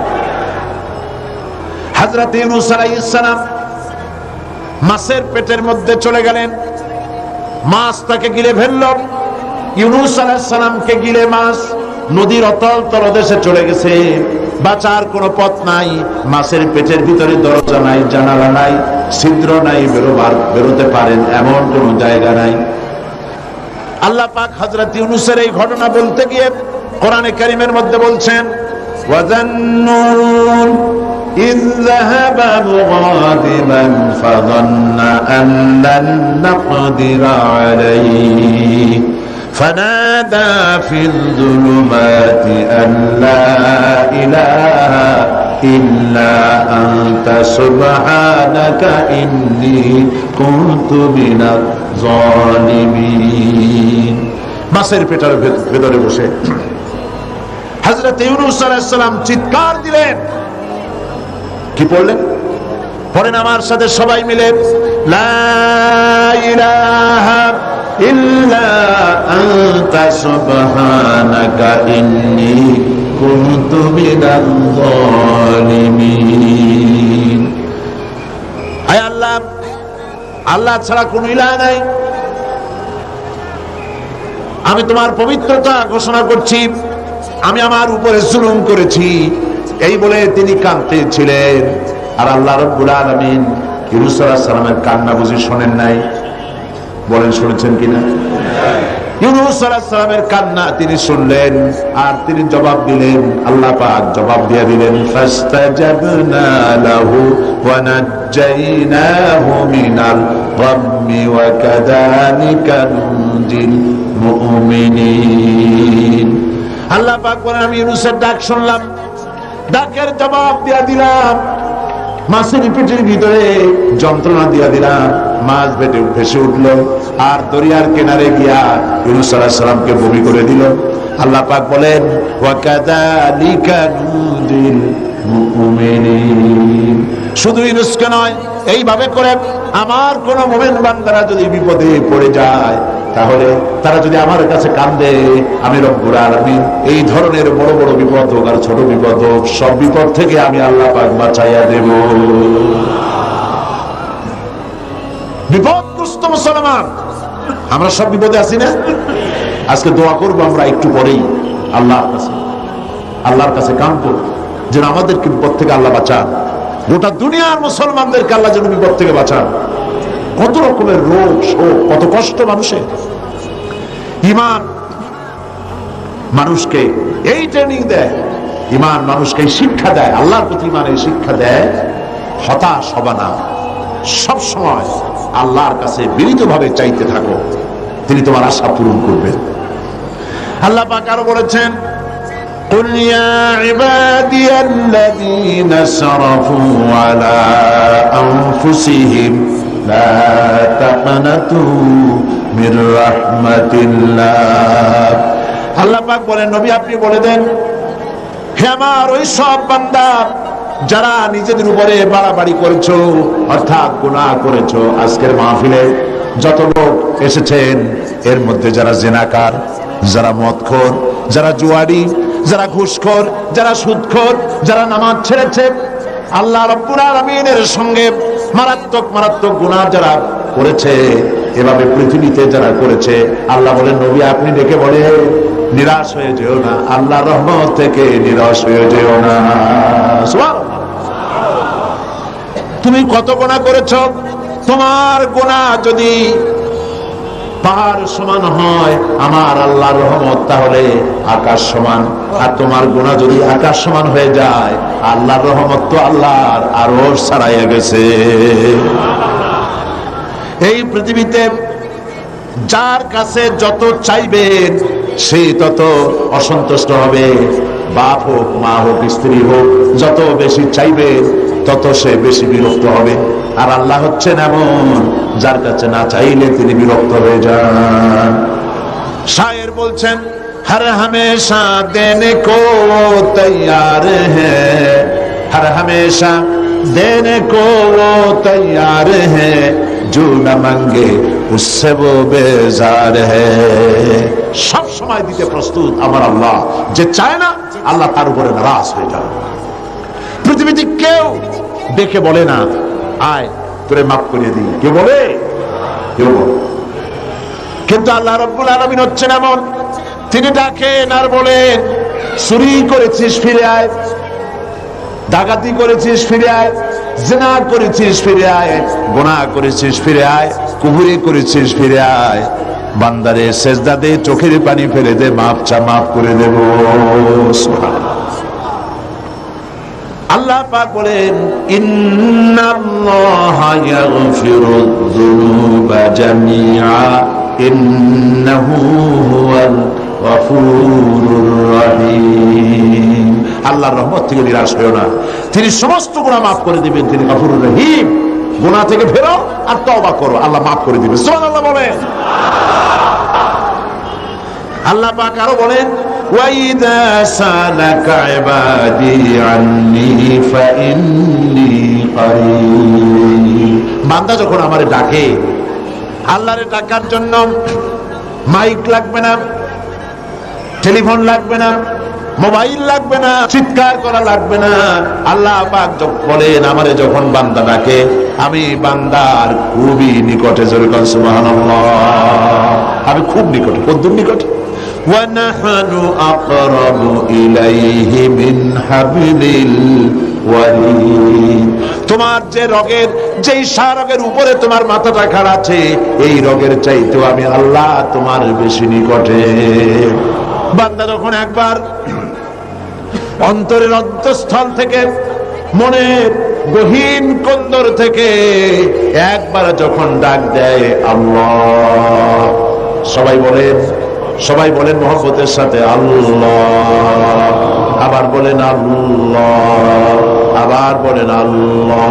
হযরত ইউনূস আলাইহিস সালাম মাছের পেটের মধ্যে চলে গেলেন, মাছ তাকে গিলে ফেলল। ইউনূস আলাইহিস সালামকে গিলে মাছ নদীর অতল তলদেশে চলে গেছে, বাঁচার কোনো পথ নাই। মাছের পেটের ভিতরে দরজা নাই, জানালা নাই, ছিদ্র নাই, বেরোতে পারেন এমন কোনো জায়গা নাই। আল্লাহ পাক হযরত ইউনূসের এই ঘটনা বলতে গিয়ে কোরআনে কারীমের মধ্যে বলছেন, ওয়াজান্নুন إذ ذهب مغاضبا فظن أن لن نقدر عليه فنادى في الظلمات أن لا إله إلا أنت سبحانك إني كنت من الظالمين মাছের পেটের ভেতরে বসে হযরত ইউনূস আলাইহিস সালাম চিৎকার দিলেন, কি পড়লেন? পড়েন আমার সাথে সবাই মিলে, লা ইলাহা ইল্লা আনতা সুবহানাকা ইন্নী কুনতু মিনাল যালিমিন। আয় আল্লাহ, আল্লাহ ছাড়া কোনো ইলাহ নাই, আমি তোমার পবিত্রতা ঘোষণা করছি, আমি আমার উপরে জুলুম করেছি। এই বলে তিনি কাঁদতেছিলেন। আর আল্লাহ রাব্বুল আলামিন ইউনূস আলাইহিস সালামের কান্না বুঝি শোনেন নাই? বলেন শুনেছেন কিনা? ইউনূস আলাইহিস সালামের কান্না তিনি শুনলেন আর তিনি জবাব দিলেন। আল্লাহ পাক জবাব দিয়ে দিলেন, ফাস্তাজাবনা লাহু ওয়া নাজ্জাইনাহু মিনাল গাম্মি ওয়া কাযালিকা নুনজিল মুমিনিন। আল্লাহ পাক বলেন, আমি ইউনূসের ডাক শুনলাম, ডাকের জবাব দিয়ে দিলাম, মাছের পেটের ভিতরে যন্ত্রণা দিয়ে দিলাম, মাছ ভেসে উঠলো আর দরিয়ার কিনারে গিয়া ইউনূস আলাইহিস সালামকে বমি করে দিল। আল্লাহ পাক বলেন, ওয়া কাযালিকা নুনজিল মুমিনিন। শুধু ইউনূসকে নয়, এইভাবে করে আমার কোন মুমিন বান্দারা যদি বিপদে পড়ে যায়, তাহলে তারা যদি আমার কাছে কান্দে, আমি রব্বুল আলামিন এই ধরনের বড় বড় বিপদ হোক আর ছোট বিপদ হোক, সব বিপদ থেকে আমি আল্লাহ পাক বাঁচাইয়া দেব। বিপদগ্রস্ত মুসলমান, আমরা সব বিপদে আছি না? আজকে দোয়া করবো আমরা একটু পরেই আল্লাহর কাছে কাঁদবো যেন আমাদেরকে বিপদ থেকে আল্লাহ বাঁচান, গোটা দুনিয়ার মুসলমানদেরকে আল্লাহ যেন বিপদ থেকে বাঁচান। কত রকমের রোগ শোক, কত কষ্ট মানুষের। ঈমান মানুষকে এই ট্রেনিং দেয়, ঈমান মানুষকে শিক্ষা দেয়, আল্লাহর প্রতি ঈমানের শিক্ষা দেয়, হতাশ হবা না, সব সময় আল্লাহর কাছে বিনীতভাবে চাইতে থাকো, তিনি তোমার আশা পূরণ করবেন। আল্লাহ পাক আরো বলেছেন, قل يا عبادي الذين اسرفوا على أنفسهم لا تقنطوا من رحمة الله। আল্লাহ পাক বলেন, নবী আপনি বলে দেন, হে আমার ওই সব বান্দা যারা নিজেদের উপরে বাড়াবাড়ি করেছো, অর্থাৎ গুনাহ করেছো। আজকের মাহফিলে যত লোক এসেছেন, এর মধ্যে যারা জিনাকার, যারা মদখোর, যারা জুয়ারি, যারা ঘুষখোর, যারা সুদখোর, যারা নামাজ ছেড়েছে, আল্লাহ রাব্বুল আলামিনের সঙ্গে মারাত্মক মারাত্মক গুনাহ যারা করেছে, এভাবে পৃথিবীতে যারা করেছে, আল্লাহ বলেন, নবী আপনি ডেকে বলে নিরাশ হয়ে যেও না, আল্লাহর রহমত থেকে নিরাশ হয়ে যেও না। সুবহানাল্লাহ। তুমি কত গুনাহ করেছো, তোমার গুনাহ যদি পাহাড় সমান হয় আমার আল্লাহর রহমত তাহলে আকাশ সমান, আর তোমার গুনাহ যদি আকাশ সমান হয়ে যায়, আল্লাহর রহমত তো আল্লাহর আরশ ছাড়াইয়া গেছে। এই পৃথিবীতে যার কাছে যত চাইবেন সে তত অসন্তুষ্ট হবে, বাপ হোক, মা হোক, স্ত্রী হোক, যত বেশি চাইবে তত সে বেশি বিরক্ত হবে। আর আল্লাহ হচ্ছেন এমন, যার কাছে না চাইলে তিনি বিরক্ত হয়ে যান। শায়ের বলছেন, हर हमेशा देने को तैयार है, हर हमेशा देने को वो तैयार है, जो न मांगे उससे वो बेजार है। সব সময় দিতে প্রস্তুত আমার আল্লাহ, যে চায় না আল্লাহ তার উপরে নারাজ হয়ে যান। পৃথিবীতে কেউ ডেকে বলে না আয় তোরে মাফ করে দিই, কে বলে? কেউ বলে। কিন্তু আল্লাহ রাব্বুল আলামিন হচ্ছেন এমন, তিনি ডাকেন আর বলেন, চুরি করেছিস ফিরে আয়, ডাকাতি করেছিস ফিরে আয়, জিনা করেছিস ফিরে আয়, গুনাহ করেছিস ফিরে আয়, কুফরি করেছিস ফিরে আয়, বান্দারে সেজদা দে, চোখের পানি ফেলে দে, মাফ চা, মাফ করে দেব। সুবহানাল্লাহ। আল্লাহ পাক বলেন, ইন্নাল্লাহা ইয়াগফিরুয যুনুবা জামিআ ইন্নাহু হুয়াল গফুরুর রহিম। আল্লাহর রহমত থেকে নিরাশ হয়েও না, তিনি সমস্ত গুনাহ মাফ করে দিবেন, তিনি গফুরুর রহিম। গুনাহ থেকে ফেরো আর তওবা করো, আল্লাহ মাফ করে দিবেন। সুবহানাল্লাহ বলেন। আল্লাহ পাক আরো বলেন, ওয়াইদা সালাকা ইবাদি আন্নী ফাইন্নী কারীব। বান্দা যখন আমারে ডাকে, আল্লাহরে ডাকার জন্য মাইক লাগবে না, টেলিফোন লাগবে না, মোবাইল লাগবে না, চিৎকার করা লাগবে না। আল্লাহ পাক বলেন, আমারে যখন বান্দা ডাকে, আমি বান্দার খুবই নিকটে। জোরে বলেন সুবহানাল্লাহ। আমি খুব নিকটে। কতদূর নিকটে? وَنَحْنُ أَقْرَبُ إِلَيْهِ مِنْ حَبْلِ الْوَرِيدِ। তোমার যে রগের, যেই রগের উপরে তোমার মাথাটা খাড়া আছে, এই রগের চাইতেও আমি আল্লাহ তোমার বেশি নিকটে। বান্দা যখন একবার অন্তরের অন্তঃস্থল থেকে, মনের গহীন কন্দর থেকে একবার যখন ডাক দেয় আল্লাহ, সবাই বলেন মহব্বতের সাথে আল্লাহ, আবার বলেন আল্লাহ, আবার বলেন আল্লাহ।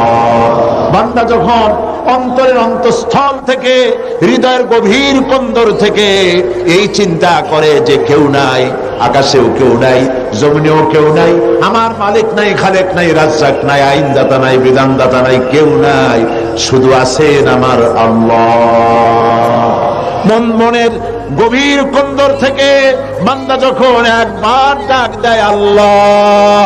বান্দা যখন অন্তরের অন্তঃস্থল থেকে, হৃদয়ের গভীর কন্দর থেকে এই চিন্তা করে যে কেউ নাই, আকাশেও কেউ নাই, জমিনেও কেউ নাই, আমার মালিক নাই, খালেক নাই, রাজ্জাক নাই, আইনদাতা নাই, বিধানদাতা নাই, কেউ নাই, শুধু আছেন আমার আল্লাহ। মনের গভীর কন্দর থেকে বান্দা যখন একবার ডাক দেয় আল্লাহ,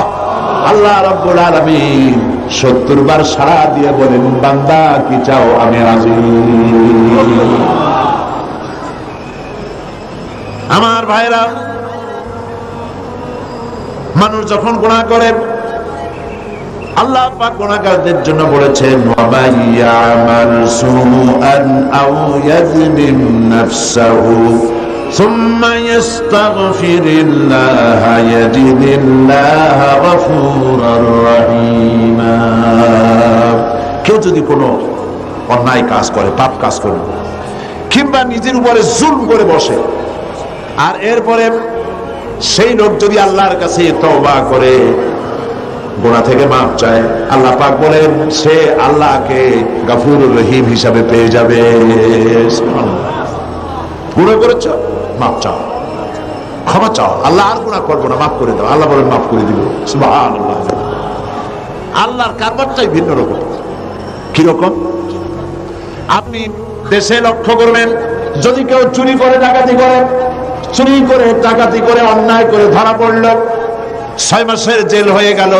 আল্লাহ রাব্বুল আলামিন 70 বার সাড়া দিয়ে বলেন, বান্দা কি চাও, আমি রাজি। আমার ভাইরা, মানুষ যখন গুনাহ করে, আল্লাহ পাক গুনাহগারদের জন্য বলেছেন, ওয়াবাইয়ামাল সুআন আও ইয়াযলিম নাফসাহু সুম্মা ইস্তাগফিরিল্লাহ ইয়াজিদিল্লাহ গফুরার রহিমা। কেউ যদি কোনো অন্যায় কাজ করে, পাপ কাজ করে, কিংবা নিজের উপরে জুলম করে বসে, আর এরপরে সেই লোক যদি আল্লাহর কাছে তওবা করে, গুনাহ থেকে মাপ চায়, আল্লাহ পাক বলেন সে আল্লাহকে গফুরুর রহিম হিসাবে পেয়ে যাবে। গুনাহ করেছো, মাপ চাও, ক্ষমা চাও, আল্লাহ আর গুনাহ করবো না, মাফ করে দাও। আল্লাহ বলেন মাফ করে দিব। সুবহানাল্লাহ। আল্লাহর কারবারটাই ভিন্ন রকম। কিরকম? আপনি দেশে লক্ষ্য করবেন, যদি কেউ চুরি করে, ডাকাতি করে, ডাকাতি করে, অন্যায় করে ধরা পড়ল, 6 মাসের জেল হয়ে গেল,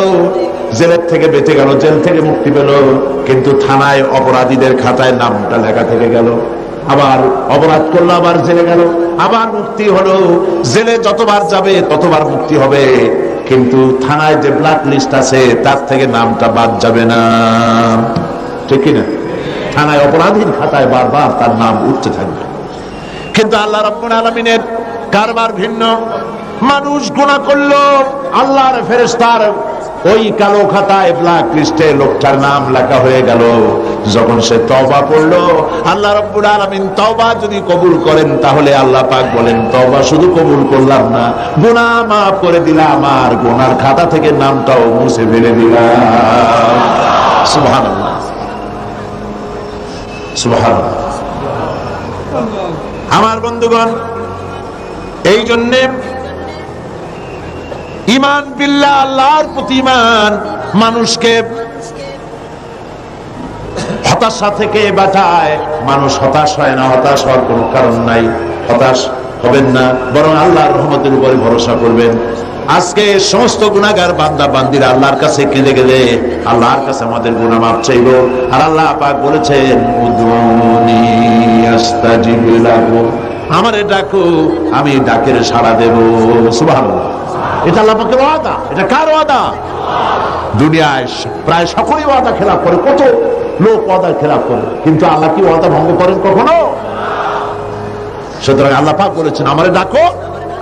জেলের থেকে বেঁচে গেল, জেল থেকে মুক্তি পেল, কিন্তু থানায় অপরাধীদের খাতায় নামটা লেখা থেকে গেল। আবার অপরাধ করলো, আবার জেলে গেল, আবার মুক্তি হলো। জেলে যতবার যাবে ততবার মুক্তি হবে, কিন্তু থানায় যে ব্ল্যাক লিস্ট আছে তার থেকে নামটা বাদ যাবে না, ঠিক কিনা? থানায় অপরাধীর খাতায় বারবার তার নাম উঠতে থাকবে। কিন্তু আল্লাহ রাব্বুল আলামিনের কারবার ভিন্ন। মানুষ গুনাহ করলো, আল্লাহর ফেরেশতার ওই কালো খাতায় ব্ল্যাক লিস্টে লোকটার নাম লেখা হয়ে গেল। যখন সে তওবা করলো, আল্লাহ রাব্বুল আলামিন তওবা যদি কবুল করেন, তাহলে আল্লাহ পাক বলেন, তওবা শুধু কবুল করলাম না, গুনাহ মাফ করে দিলাম, আর গুনার খাতা থেকে নামটাও মুছে ফেলে দিলাম। সুবহানাল্লাহ, সুবহানাল্লাহ। আমার বন্ধুগণ, এই জন্যে ঈমান বিল্লাহ, আল্লাহর প্রতি ঈমান মানুষকে হতাশা থেকে বাঁচায়। মানুষ হতাশ হয় না, হতাশ হওয়ার কোনো কারণ নাই। হতাশ হবেন না, বরং আল্লাহর রহমতের উপরে ভরসা করবেন। আজকে সমস্ত গুনাহগার বান্দা বান্দিরা আল্লাহর কাছে কেঁদে কেঁদে আল্লাহর কাছে আমাদের গুনাহ মাফ চাইব। আর আল্লাহ পাক বলেছেন, উদউনি আস্তাজিব লাকুম, আমারে ডাকো, আমি ডাকের সাড়া দেব। সুবহানাল্লাহ। এটা আল্লাহ পাকের ওয়াদা। এটা কার ওয়াদা? দুনিয়ায় প্রায় সকলেই ওয়াদা খেলাফ করে, কত লোক ওয়াদার খেলাফ করে, কিন্তু আল্লাহ কি ওয়াদা ভঙ্গ করেন কখনো? সুতরাং আল্লাহ পাক বলেছেন, আমারে ডাকো,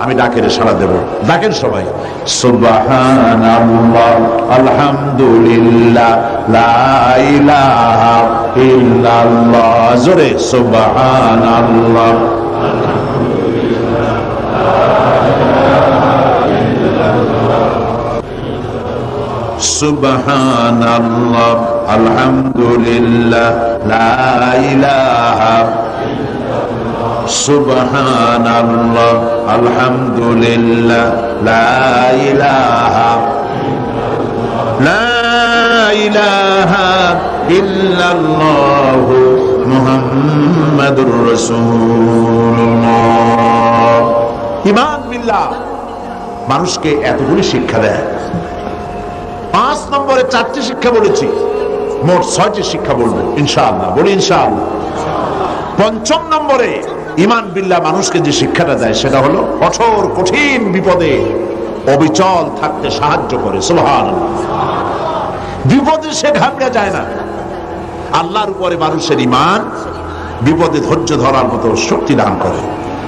আমি ডাকের সাড়া দেব। ডাকেন সবাই, সুবহানাল্লাহ, আলহামদুলিল্লাহ, লা ইলাহা ইল্লাল্লাহ। জোরে সুবহানাল্লাহ। সুবহানাল্লাহ, আলহামদুলিল্লাহ, লা ইলাহা, সুবহানাল্লাহ, আলহামদুলিল্লাহ, লা ইলাহা, লা ইলাহা ইল্লাল্লাহু মুহাম্মাদুর রাসূলুল্লাহ। ঈমান বিল্লাহ মানুষকে এতগুলি শিক্ষা দেয়। 5 নম্বরে 4টি শিক্ষা বলেছি, মোট 6টি শিক্ষা বলবো ইনশাআল্লাহ। বলি ইনশাআল্লাহ। 5ম নম্বরে ঈমান বিল্লাহ মানুষকে যে শিক্ষাটা দেয় সেটা হলো কঠোর কঠিন বিপদে অবিচল থাকতে সাহায্য করে। সুবহানাল্লাহ। বিপদে সে ঘাবড়ে যায় না। আল্লাহর উপরে মানুষের ঈমান বিপদে ধৈর্য ধরার মতো শক্তি দান করে।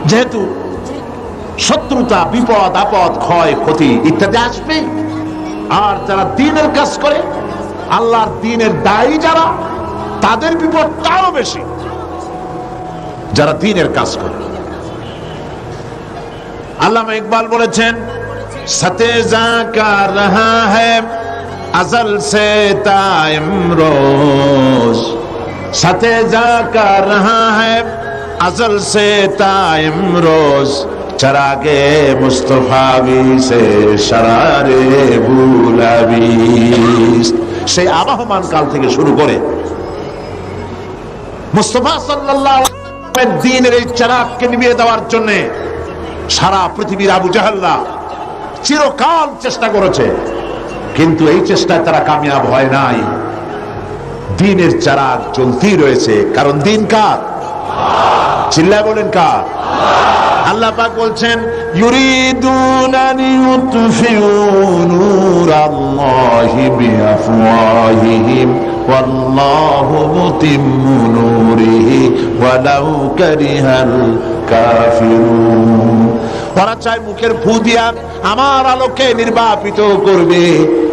যেহেতু শত্রুতা, বিপদ আপদ, ক্ষয় ক্ষতি ইত্যাদি আসবে, আর যারা দ্বীনের কাজ করে, আল্লাহর দ্বীনের দায়ী যারা, তাদের বিপদটাও বেশি যারা দ্বীনের কাজ করে। আল্লামা ইকবাল বলেছেন, সতে জাকা রহা হ্যায় अज़ल से ताइमरोज, सते जाका रहा है अज़ल से ताइमरोज, चरागे मुस्तफावी से शरारे गुलाबी। সেই আবহমান কাল থেকে শুরু করে মুস্তাফা সাল্লাল্লাহু আলাইহি ওয়াসাল্লামের দ্বীনের এই চিরাগকে নিভিয়ে দেওয়ার জন্য সারা পৃথিবীর আবু জাহেলরা চিরকাল চেষ্টা করেছে, কিন্তু এই চেষ্টায় তারা কামিয়াব হয় নাই। দ্বীনের চিরাগ জ্বলতেই রয়েছে, কারণ দ্বীন কার? চিল্লায় বলেন কার? আল্লাহ পাক বলছেন, ইউরিদুনা লিইউতফিউ নূরাল্লাহি বিআফওয়াহিহিম ওয়াল্লাহু মুতিম্মু নূরিহি ওয়ালাউ কারিহাল কাফিরুন। ওরা চায় মুখের ফু দিয়া আমার আলোকে নির্বাপিত করবে।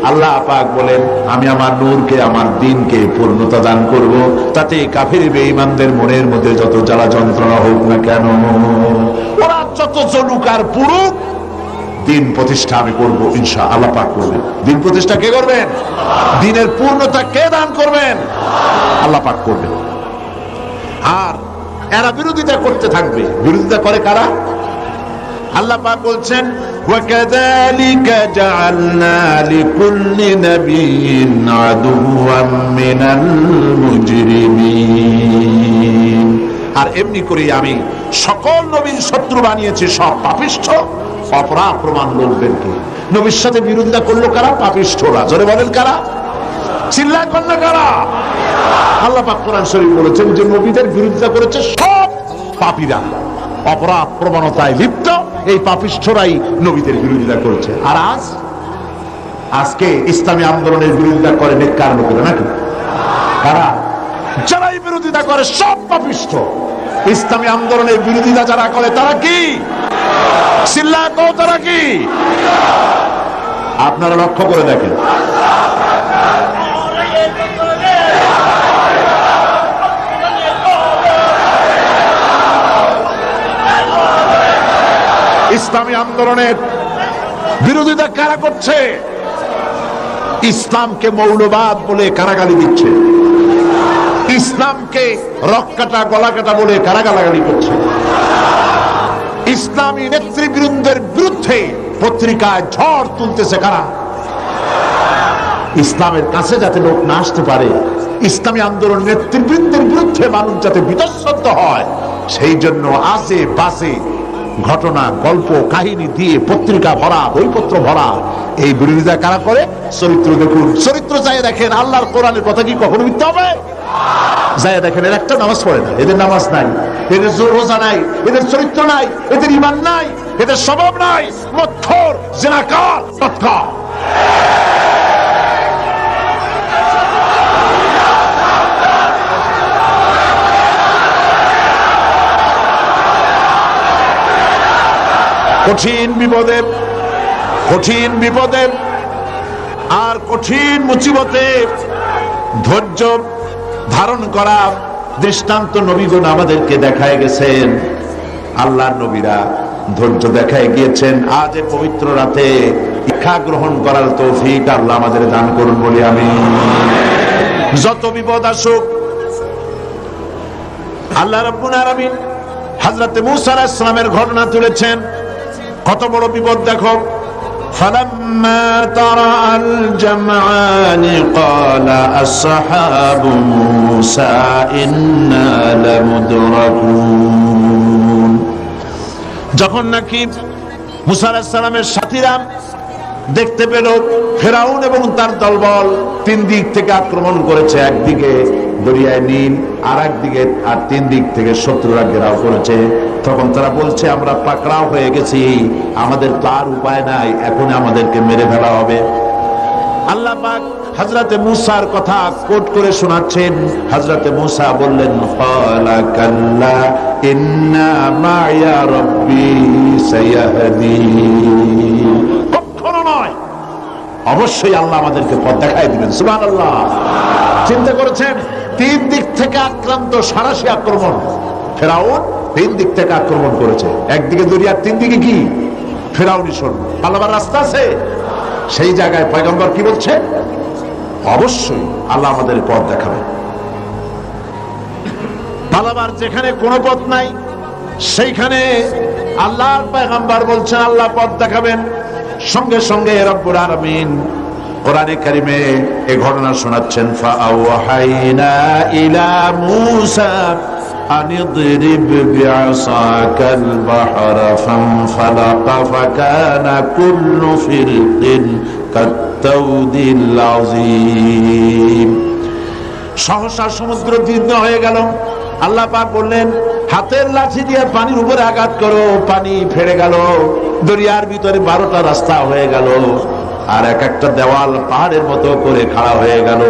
আল্লাহ পাক বলেন, আমি আমার নূরকে, আমার দ্বীনকে পূর্ণতা দান করব, তাতে কাফির বেঈমানদের মনের মধ্যে যত জ্বালা যন্ত্রণা হোক না কেন, ওরা যত জ্বলুক আর পুরুক, দ্বীন প্রতিষ্ঠা আমি করব ইনশাআল্লাহ। আল্লাহ পাক করবেন। দ্বীন প্রতিষ্ঠা কে করবেন? দ্বীনের পূর্ণতা কে দান করবেন? আল্লাহ পাক করবেন। আর এরা বিরোধিতা করতে থাকবে। বিরোধিতা করে কারা? আল্লাহ পাক বলছেন, ওয়াকাযালিকা জাআলনা লিকুল্লি নাবিয়্যিন আদুওয়াম মিনাল মুজরিমিন। আর এমনি করে আমি সকল নবীর শত্রু বানিয়েছি, সব পাপিষ্ঠ অপরাধ প্রমাণ লোকদেরকে। নবীর সাথে বিরোধিতা করলো কারা? পাপিষ্ঠরা। জোরে বলেন কারা? চিল্লায় বলেন না কারা? আল্লাহ পাক কোরআন শরীফ বলেছেন যে নবীদের বিরোধিতা করেছে সব পাপীরা, অপরাধ প্রবণতায় লিপ্ত এই পাপিষ্ঠরাই নবীদের বিরোধিতা করেছে। আর আজকে ইসলামী আন্দোলনের বিরোধিতা করে নেককার লোকেরা, নাকি? কারা? যারাই বিরোধিতা করে সব পাপিষ্ঠ। ইসলামী আন্দোলনের বিরোধিতা যারা করে তারা কি? চিল্লায় কও, তারা কি? আপনারা লক্ষ্য করে দেখেন, ইসলামী আন্দোলনের বিরোধিতা কারা করছে? ইসলামকে মৌলবাদ বলে কারা গালি দিচ্ছে? ইসলামকে রক কাটা গলা কাটা বলে কারা গালাগালি করছে? ইসলামী নেতৃবৃন্দের বিরুদ্ধে পত্রিকায় ঝড় তুলতেছে কারা? ইসলামের কাছে যাতে লোক না আসতে পারে, ইসলামী আন্দোলন নেতৃবৃন্দের বিরুদ্ধে মানুষ যাতে বিতশ্রদ্ধ হয়, সেই জন্য আজে বাজে ঘটনা, গল্প, কাহিনী দিয়ে পত্রিকা ভরা, বইপত্র ভরা। এই বিরোধিতা কারা করে? চরিত্র দেখুন, চরিত্র যায় দেখেন। আল্লাহর কোরআনের কথা কি কখনো মিথ্যা হবে? যায় দেখেন, এর একটা নামাজ পড়ে না, এদের নামাজ নাই, এদের রোজা নাই, এদের চরিত্র নাই, এদের ঈমান নাই, এদের স্বভাব নাই, মৎখর, জিনাকার, বদকার। কঠিন বিপদে, কঠিন বিপদে আর কঠিন মুসিবতে ধৈর্য ধারণ করা দৃষ্টান্ত নবীগণ আমাদেরকে দেখায় গেছেন। আল্লাহর নবীরা ধৈর্য দেখায় গিয়েছেন। আজ পবিত্র রাতে শিক্ষা গ্রহণ করার তৌফিক আল্লাহ আমাদের দান করুন বলি আমি। যত বিপদ আসুক আল্লাহ রাব্বুল আলামিন হযরত মূসা আলাইহিস সালামের ঘটনা তুলেছেন। কত বড় বিপদ দেখো। فلما ترى الجمعان قال أصحاب موسى إنا لمدركون। যখন নাকি মূসা আলাইহিস সালামের সাথীরা দেখতে পেল ফেরাউন এবং তার দলবল তিন দিক থেকে আক্রমণ করেছে, একদিকে দরিয়ায় নীল আর একদিকে আর তিন দিক থেকে শত্রুরা ঘেরাও করেছে, তখন তারা বলছে আমরা পাকড়াও হয়ে গেছি, আমাদের তো আর উপায় নাই, এখন আমাদেরকে মেরে ফেলা হবে। আল্লাহ পাক হযরতে মূসার কথা কোট করে শোনাচ্ছেন। হযরতে মূসা বললেন ক্বালা কাল্লা ইন্না মা'য়া রাব্বি সায়াহদিন। কখনো নয়, অবশ্যই আল্লাহ আমাদেরকে পথ দেখায় দিবেন। সুবহানাল্লাহ। চিন্তা করেছেন তিন দিক থেকে আক্রান্ত, সারাশি আক্রমণ। ফেরাউন তিন দিক থেকে আক্রমণ করেছে, একদিকে দরিয়ার তিন দিকে কি ফেরাউনি সৈন্য, পালাবার রাস্তা আছে? সেই জায়গায় পয়গম্বর কি বলছে? অবশ্যই আল্লাহ আমাদের পথ দেখাবে। পালাবার যেখানে কোনো পথ নাই সেইখানে আল্লাহর পয়গম্বর বলছেন আল্লাহ পথ দেখাবেন। সঙ্গে সঙ্গে রব্বুল আলামিন কোরআনে কারিমে এই ঘটনা শোনাচ্ছেন। ফাআওহাইনা ইলা মূসা আন ইদরিব বিআসাকাল বাহরা ফানফালাকা ফাকানা কুল্লু ফিরকিন কাত্তাউদিল আযীম। সহসা সমুদ্র দীর্ঘ হয়ে গেল। আল্লাহ পাক বললেন হাতের লাঠি দিয়ে পানির উপরে আঘাত করো, পানি ফেড়ে গেল, দরিয়ার ভিতরে 12টা রাস্তা হয়ে গেল, আর এক একটা দেওয়াল পাহাড়ের মতো করে খাড়া হয়ে গেল।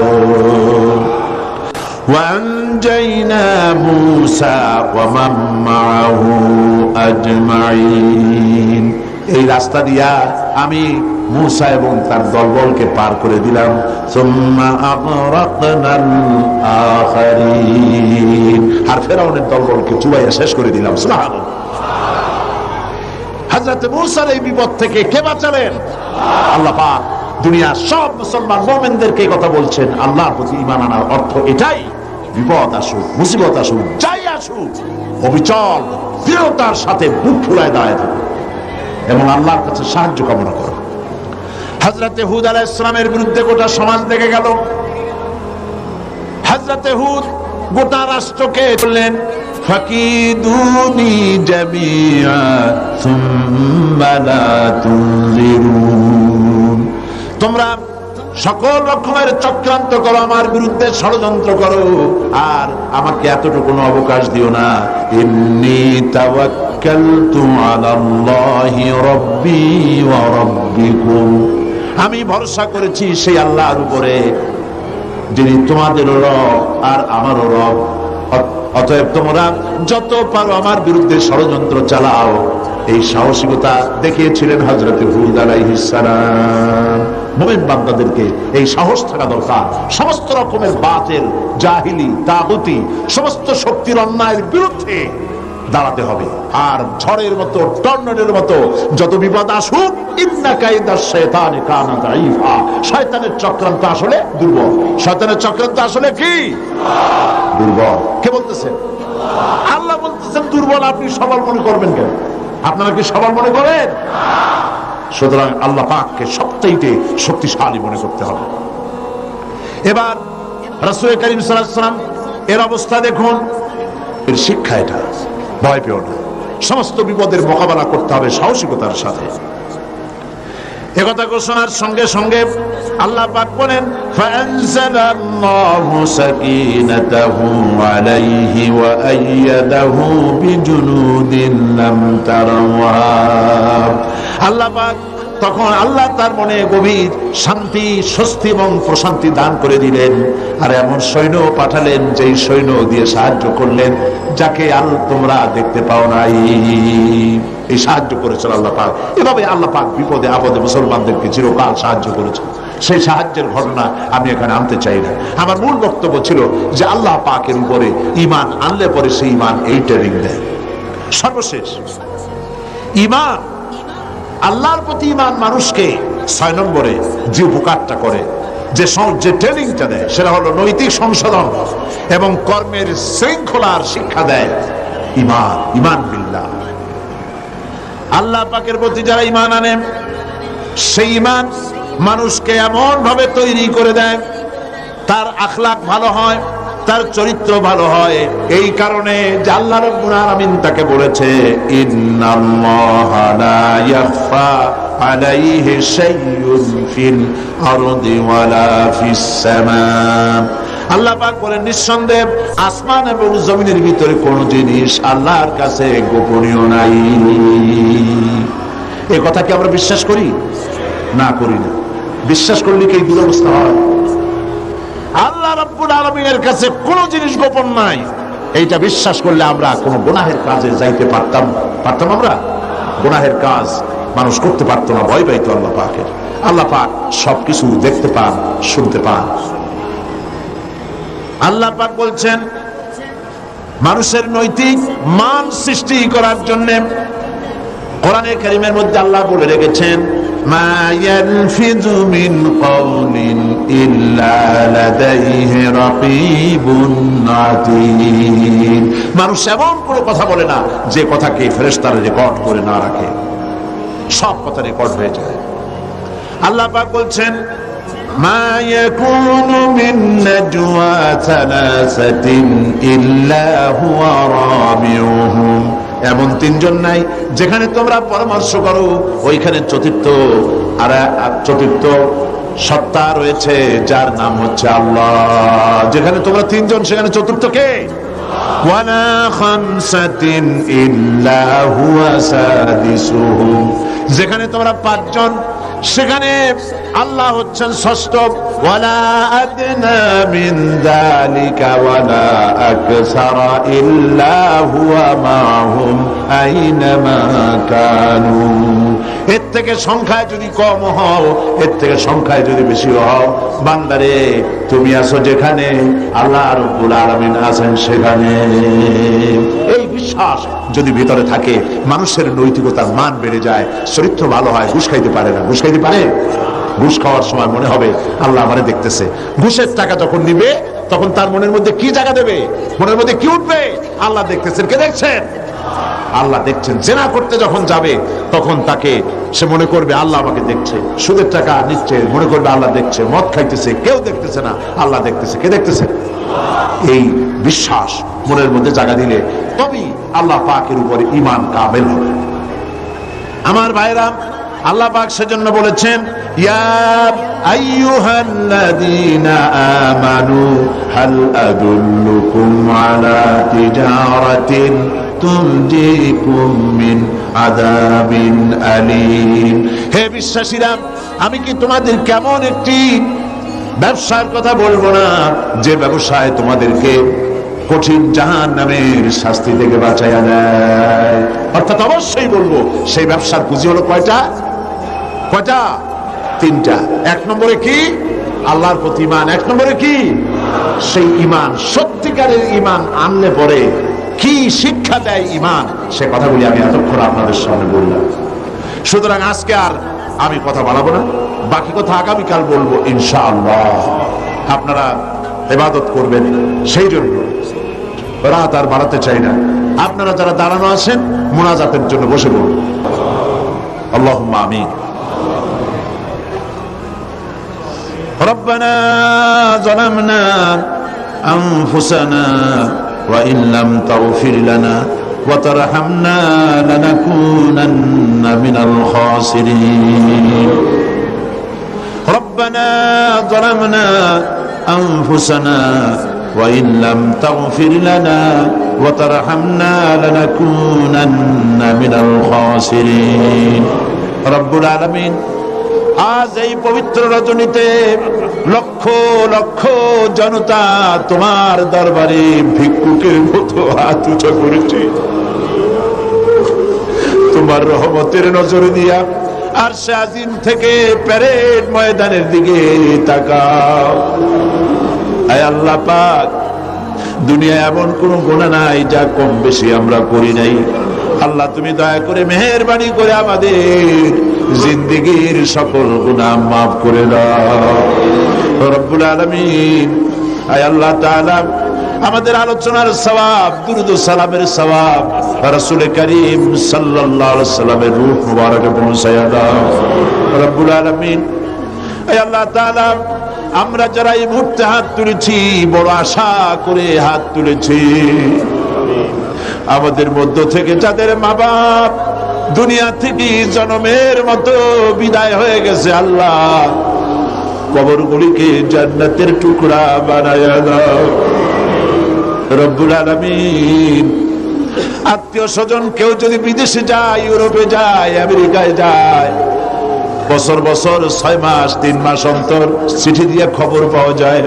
ওয়ানজাইনা মূসা ওয়া মান মাআহু আজমাইন। এই রাস্তা দিয়া আমি মূসা এবং তার দলবলকে পার করে দিলাম। সুম্মা আগরাকনাল আখারিন। আর ফেরাউনের দলবলকে চুবাইয়া শেষ করে দিলাম। সুবহানাল্লাহ। হযরত মূসার এই বিপদ থেকে কে বাঁচালেন? আল্লাহ পাক। দুনিয়ার সব মুসলমান মুমিনদেরকে কথা বলছেন আল্লাহর প্রতি ঈমান আনার অর্থ এটাই, বিপদ আসুক, মুসিবত আসুক, যাই আসুক, অবিচল দৃঢ়তার সাথে বুক ফুলায় দাঁড়ায় থাকো এবং আল্লাহর কাছে সাহায্য কামনা করো। হযরতে হুদ আলাইহিস সালামের বিরুদ্ধে গোটা সমাজ দেখে গেল। হযরতে হুদ গোটা রাষ্ট্রকে বললেন ফাকিদুনি জামিআ সুম্মা লা তুনজিরুন। তোমরা সকল রকমের চক্রান্ত করো, আমার বিরুদ্ধে ষড়যন্ত্র করো, আর আমাকে এতটুকু অবকাশ দিও না। ইন্নী তাওয়াক্কালতু আলাল্লাহি রাব্বি ওয়া রাব্বিকুম। আমি ভরসা করেছি সেই আল্লাহর উপরে যিনি তোমাদের রব আর আমারও রব। অতএব তোমরা যত পারো আমার বিরুদ্ধে ষড়যন্ত্র চালাও। এই সাহসিকতা দেখিয়েছিলেন হযরত হুদ আলাইহিস সালাম। মুমিন বান্দাদেরকে এই সাহস থাকা দরকার। সমস্ত রকমের বাতিল, জাহিলি, তাগুতি, সমস্ত শক্তির অন্যায়ের বিরুদ্ধে দাঁড়াতে হবে। আর ঝড়ের মতো, টর্নেডোর মতো যত বিপদ আসুক, ইন্না কাইদাশ শাইতানি কানা দাঈফা। শয়তানের চক্রান্ত আসলে দুর্বল। শয়তানের চক্রান্ত আসলে কি? দুর্বল। কে বলতেছেন? আল্লাহ বলতেছেন দুর্বল। আপনি সবল মনে করবেন কেন? আপনারা কি সবল মনে করেন? সুতরাং আল্লাহ পাককে সবচাইতে শক্তিশালী মনে করতে হবে। এবার রাসূল করিম সাল্লাল্লাহু আলাইহি ওয়াসাল্লাম এর অবস্থা দেখুন। এর শিক্ষা এটা, ভয় পেও না। সমস্ত বিপদের মোকাবেলা করতে হবে সাহসিকতার সাথে। একথা ঘোষণার সঙ্গে সঙ্গে আল্লাহ পাক বলেন ফাআনজালাল্লাহু সাকিনাতাহু আলাইহি ওয়া আইয়াদাহু বিজুনুদিন লাম তারাওহা। আল্লাহ পাক তখন আল্লাহ তার মনে গভীর শান্তি, স্বস্তি এবং প্রশান্তি দান করে দিলেন। আর এমন সৈন্য পাঠালেন যেই সৈন্য দিয়ে সাহায্য করলেন যাকে তোমরা দেখতে পাও নাই। এই সাহায্য করেছেন আল্লাহ পাক। এভাবে আল্লাহ পাক বিপদে আপদে মুসলমানদেরকে চিরকাল সাহায্য করেছেন। সেই সাহায্যের ঘটনা আমি এখানে আনতে চাই না। আমার মূল বক্তব্য ছিল যে আল্লাহ পাকের উপরে ঈমান আনলে পরে সেই ঈমান এই ট্রেনিং দেয়। সর্বশেষ ঈমান, আল্লাহর প্রতি ঈমান মানুষকে 6 নম্বরে যে উপকারটা করে, যে ট্রেনিংটা দেয়, সেটা হলো নৈতিক সংশোধন এবং কর্মের শৃঙ্খলার শিক্ষা দেয় ঈমান বিল্লাহ। আল্লাহ পাকের প্রতি যারা ঈমান আনে, সেই ঈমান মানুষকে এমন ভাবে তৈরি করে দেয়, তার আখলাক ভালো হয়, তার চরিত্র ভালো হয়। এই কারণে যে আল্লাহ রাব্বুল আলামিন তাকে বলেছে, ইন্নাল্লাহা লা ইয়াখফা আলাইহি শাইউন ফিল আরদি ওয়ালা ফিস সামা। আল্লাহ পাক বলেন, নিঃসন্দেহে আসমান এবং জমিনের ভিতরে কোন জিনিস আল্লাহর কাছে গোপনীয় নাই। এই কথা কি আমরা বিশ্বাস করি? না, করি না। বিশ্বাস করলে কি এই দুরবস্থা হয়? আল্লাহ রাব্বুল আলামিনের কাছে কোন জিনিস গোপন নাই, এইটা বিশ্বাস করলে আমরা কোন গুনাহের কাজে যাইতে পারতাম আমরা? গুনাহের কাজ মানুষ করতে পারতো না, ভয় পাইতো আল্লাহ পাকের। আল্লাহ পাক সবকিছু দেখতে পান, শুনতে পান। আল্লাহ পাক বলছেন, মানুষের নৈতিক মান সৃষ্টি করার জন্য কোরআনে কারীমের মধ্যে আল্লাহ বলে রেখেছেন, মা ইয়ালফিযু মিন কাওলিন ইল্লা লাদাইহি রাকীবুন আতীদ। মানুষ এমন কোনো কথা বলে না যে কথাকে ফেরেশতারা রেকর্ড করে না রাখে, সব কথা রেকর্ড হয়ে যায়। আল্লাহ পাক বলছেন, মা ইয়াকুনু মিন নাজওয়া সালাসাতিন ইল্লা হুয়া রাবিউহুম। এমন 3 জন নাই যেখানে তোমরা পরামর্শ করো, ওইখানে চতুর্থ সত্তা রয়েছে যার নাম হচ্ছে আল্লাহ। যেখানে তোমরা 3 জন, সেখানে চতুর্থ কে? ওয়ালা খামসাতিন ইল্লা হুয়া সাদিসুহুম। যেখানে তোমরা 5 জন, সেখানে আল্লাহ হচ্ছেন ষষ্ঠ। ওয়ালা আদনা মিন যালিকা ওয়ালা আকসারা ইল্লা হুয়া মাহুম আইনামা কানু। এর থেকে সংখ্যায় যদি কম হও, এর থেকে সংখ্যায় যদি বেশি হও, বান্দারে তুমি আছো যেখানে, আল্লাহ রাব্বুল আলামিন আছেন সেখানে। এই বিশ্বাস যদি ভিতরে থাকে, মানুষের নৈতিকতার মান বেড়ে যায়, চরিত্র ভালো হয়। ঘুষ খাইতে পারে না। ঘুষ খাইতে পারে? ঘুষ খাওয়ার সময় মনে হবে আল্লাহ আমারে দেখতেছে। ঘুষের টাকা যখন নিবে, তখন তার মনের মধ্যে কি জায়গা দেবে? মনের মধ্যে কি উঠবে? আল্লাহ দেখতেছেন। কে দেখছেন? আল্লাহ দেখছেন। জেনা করতে যখন যাবে, তখন তাকে সে মনে করবে আল্লাহ আমাকে দেখছে। সুদের টাকা নিচ্ছে, মনে করবে আল্লাহ দেখছে। মদ খাইতেছে, কেউ দেখতেছে না, আল্লাহ দেখতেছে। কে দেখতেছে? এই বিশ্বাস মনের মধ্যে জায়গা দিলে তবেই আল্লাহ পাকের উপরে ঈমান কামেল হবে। আমার ভাইরা, আল্লাহ পাক সেজন্য বলেছেন, ইয়া আইয়ুহাল্লাযীনা আমানু হাল আদুল্লুকুম আলা তিজারাতিন তুনজিকুম মিন আযাবিন আলীম। হে বিশ্বাসীরা, আমি কি তোমাদের কেমন একটি ব্যবসার কথা বলবো না, যে ব্যবসায় তোমাদেরকে কঠিন জাহান্নামের শাস্তি থেকে বাঁচাইয়া দেয়? অর্থাৎ অবশ্যই বলবো, সেই ব্যবসার পুঁজি হলো কয়টা? 3টা। 1 নম্বরে কি? আল্লাহর প্রতি ঈমান। 1 নম্বরে কি? সেই ঈমান, সত্যিকারের ঈমান আনলে পরে কি শিক্ষা দেয় ঈমান, সে কথাগুলি আমি এতক্ষণ আপনাদের সামনে বললাম। সুতরাং আজকে আর আমি কথা বাড়াবো না, বাকি কথা আগামীকাল বলবো ইনশাআল্লাহ। আপনারা ইবাদত করবেন, সেই জন্য রাত আর বাড়াতে চাই না। আপনারা যারা দাঁড়ানো আছেন, মুনাজাতের জন্য বসে পড়ুন। আল্লাহুম্মা আমিন। রব্বানা যালামনা আনফুসানা ওয়া ইন লাম তাগফির লানা ওয়া তারহামনা লানাকুনান্না মিনাল খাসিরিন। রব্বানা যালামনা আনফুসানা ওয়া ইন লাম তাগফির লানা ওয়া তারহামনা লানাকুনান্না মিনাল খাসিরিন। রব্বুল আলামিন, আজ এই পবিত্র রজনীতে লক্ষ লক্ষ জনতা তোমার দরবারে ভিক্ষুকের মতো হাত উঁচু করেছে। তোমার রহমতের নজর দিয়া আরশে আজিম থেকে প্যারেড ময়দানের দিকে তাকাও। আয় আল্লাহ পাক, দুনিয়ায় এমন কোন গুনাহ নাই যা কম বেশি আমরা করি নাই। আল্লাহ তুমি দয়া করে মেহেরবানি করে আমাদের জিন্দেগীর সকল গুনাহ মাফ করে দাও রব্বুল আলামিন। আয় আল্লাহ তাআলা আমাদের আলোচনার সওয়াব, দুরূদ ও সালামের সওয়াব রাসূল করিম সাল্লাল্লাহু আলাইহি ওয়াসাল্লামের রূহ মুবারকে পৌঁছায়া দাও রব্বুল আলামিন। আয় আল্লাহ তাআলা আমরা যারা এই মুহূর্তে হাত তুলেছি, বড় আশা করে হাত তুলেছি, আমাদের মধ্য থেকে যাদের মা বাপ দুনিয়া থেকে জন্মের মতো বিদায় হয়ে গেছে, আল্লাহ কবরগুলিকে জান্নাতের টুকরা বানায়া দাও রব্বুল আলামিন। আত্মীয় স্বজন কেউ যদি বিদেশে যায়, ইউরোপে যায়, আমেরিকায় যায়, বছর বছর 6 মাস 3 মাস অন্তর চিঠি দিয়ে খবর পাওয়া যায়,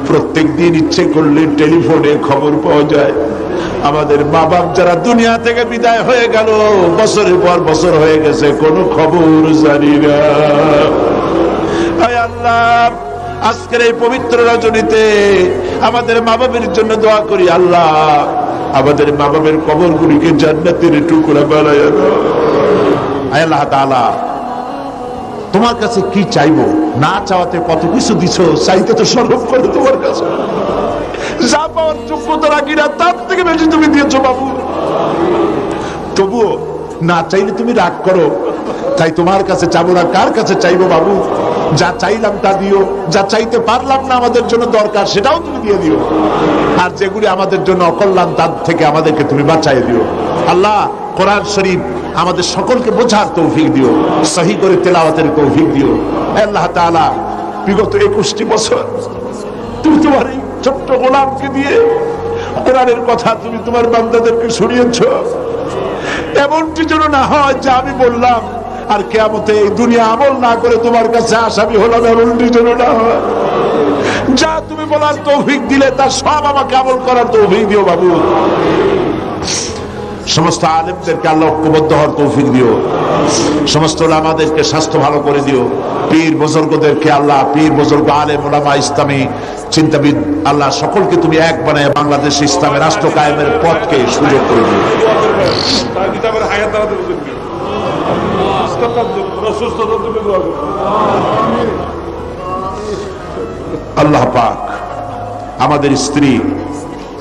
প্রত্যেক দিন ইচ্ছে করলে টেলিফোনে খবর পাওয়া যায়। আমাদের মা বাপ যারা দুনিয়া থেকে বিদায় হয়ে গেল, বছরের পর বছর হয়ে গেছে, কোনো খবর জানি না। আয় আল্লাহ আজকের এই পবিত্র রজনীতে আমাদের মা বাবের জন্য দোয়া করি, আল্লাহ আমাদের মা বাবের কবরগুলিকে জান্নাতের টুকরা বানায়া দাও। আয় আল্লাহ তাআলা তোমার কাছে কি চাইবো, না চাওয়াতে কত কিছু দিছো, চাইতে তো সর্ব করে তোমার কাছে যা পাওয়ার যোগ্যতা রাখি না, তার থেকে বেশি তুমি দিয়েছো বাবু। তবুও না চাইলে তুমি রাগ করো, তাই তোমার কাছে চাবো না, কার কাছে চাইবো বাবু? যা চাইলাম তা দিও, যা চাইতে পারলাম না আমাদের জন্য দরকার সেটাও তুমি দিয়ে দিও, আর যেগুলি আমাদের জন্য অকল্যাণ তার থেকে আমাদেরকে তুমি বাঁচাই দিও। আল্লাহ কোরআন শরীফ আমাদের সকলকে বোঝার তৌফিক দিও, সহি করে তেলাওয়াতের তৌফিক দিও। আল্লাহ তাআলা বিগত 21টি বছর তুমি তোমার এই ছোট্ট গোলামকে দিয়ে কোরআনের কথা তুমি তোমার বান্দাদেরকে শুনিয়েছ, এমনটি যেন না হয় যা আমি বললাম আর কিয়ামতে এই দুনিয়া আমল না করে তোমার কাছে আসামি হলাম, এমনটি যেন না হয়। যা তুমি বলার তৌফিক দিলে তার সব আমাকে আমল করার তৌফিক দিও বাবু। সমস্ত আলেমদেরকে আল্লাহ ঐক্যবদ্ধ হওয়ার তৌফিক দিও, সমস্ত ওলামাদেরকে স্বাস্থ্য ভালো করে দিও, পীর বুজুর্গদেরকে আল্লাহ, পীর বুজুর্গ আলেম ওলামা ইসলামী চিন্তাবিদ আল্লাহ সকলকে তুমি এক বানায় বাংলাদেশ ইসলামের রাষ্ট্র কায়েমের পথকে সুযোগ করে দিও। আল্লাহ পাক আমাদের স্ত্রী,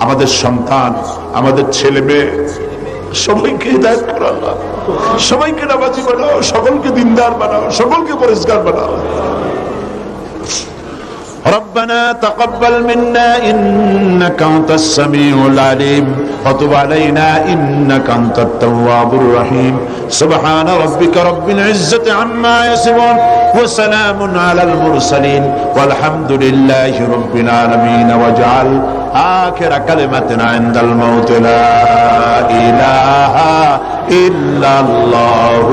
আমাদের সন্তান, আমাদের ছেলে মেয়ে সবাইকে হিদায়াত করো আল্লাহ, সবাইকে নামাজি বানাও, সকলকে দিনদার বানাও, সকলকে পরিষ্কার বানাও। ربنا تقبل منا إنك أنت السميع العليم وتب علينا إنك أنت التواب الرحيم سبحان ربك رب العزة عما يصفون وسلام على المرسلين والحمد لله رب العالمين واجعل آخر كلمة عند الموت لا إله إلا الله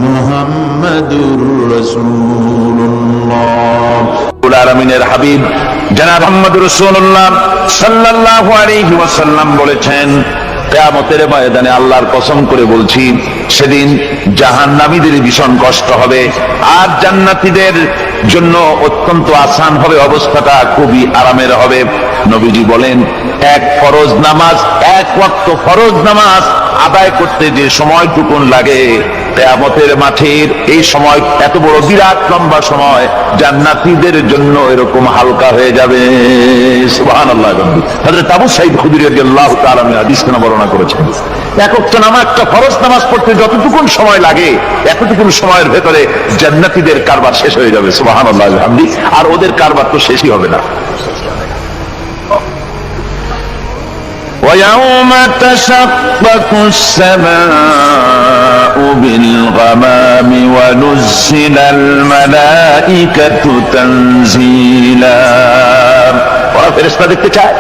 محمد رسول الله আলামিনের হাবিব জনাব মুহাম্মদ রাসূলুল্লাহ সাল্লাল্লাহু আলাইহি ওয়াসাল্লাম বলেছেন, কিয়ামতের ময়দানে আল্লাহর কসম করে বলছি, সেদিন জাহান্নামীদের ভীষণ কষ্ট হবে আর জান্নাতীদের জন্য অত্যন্ত আসান হবে, অবস্থাটা খুবই আরামের হবে। নবীজি বলেন, এক ফরজ নামাজ, এক ওয়াক্ত ফরজ নামাজ আদায় করতে যে সময়টুকুন লাগে, কিয়ামতের মাঠের এই সময় এত বড় বিরাট লম্বা সময় জান্নাতীদের জন্য এরকম হালকা হয়ে যাবে। সুবহানাল্লাহ। হযরত আবু সাঈদ খুদরী রাদিয়াল্লাহু তাআলা আনহু হাদিসে বর্ণনা করেছেন, এক ওয়াক্ত নামাজ, একটা ফরজ নামাজ পড়তে যতটুকুন সময় লাগে, এতটুকুন সময়ের ভেতরে জান্নাতীদের কারবার শেষ হয়ে যাবে। সুবহানাল্লাহ আলহামদি। আর ওদের কারবার তো শেষই হবে না। ويوم تشقق السماء بالغمام ونزل الملائكة تنزيلا। ওরা ফেরেশতা দেখতে চায়,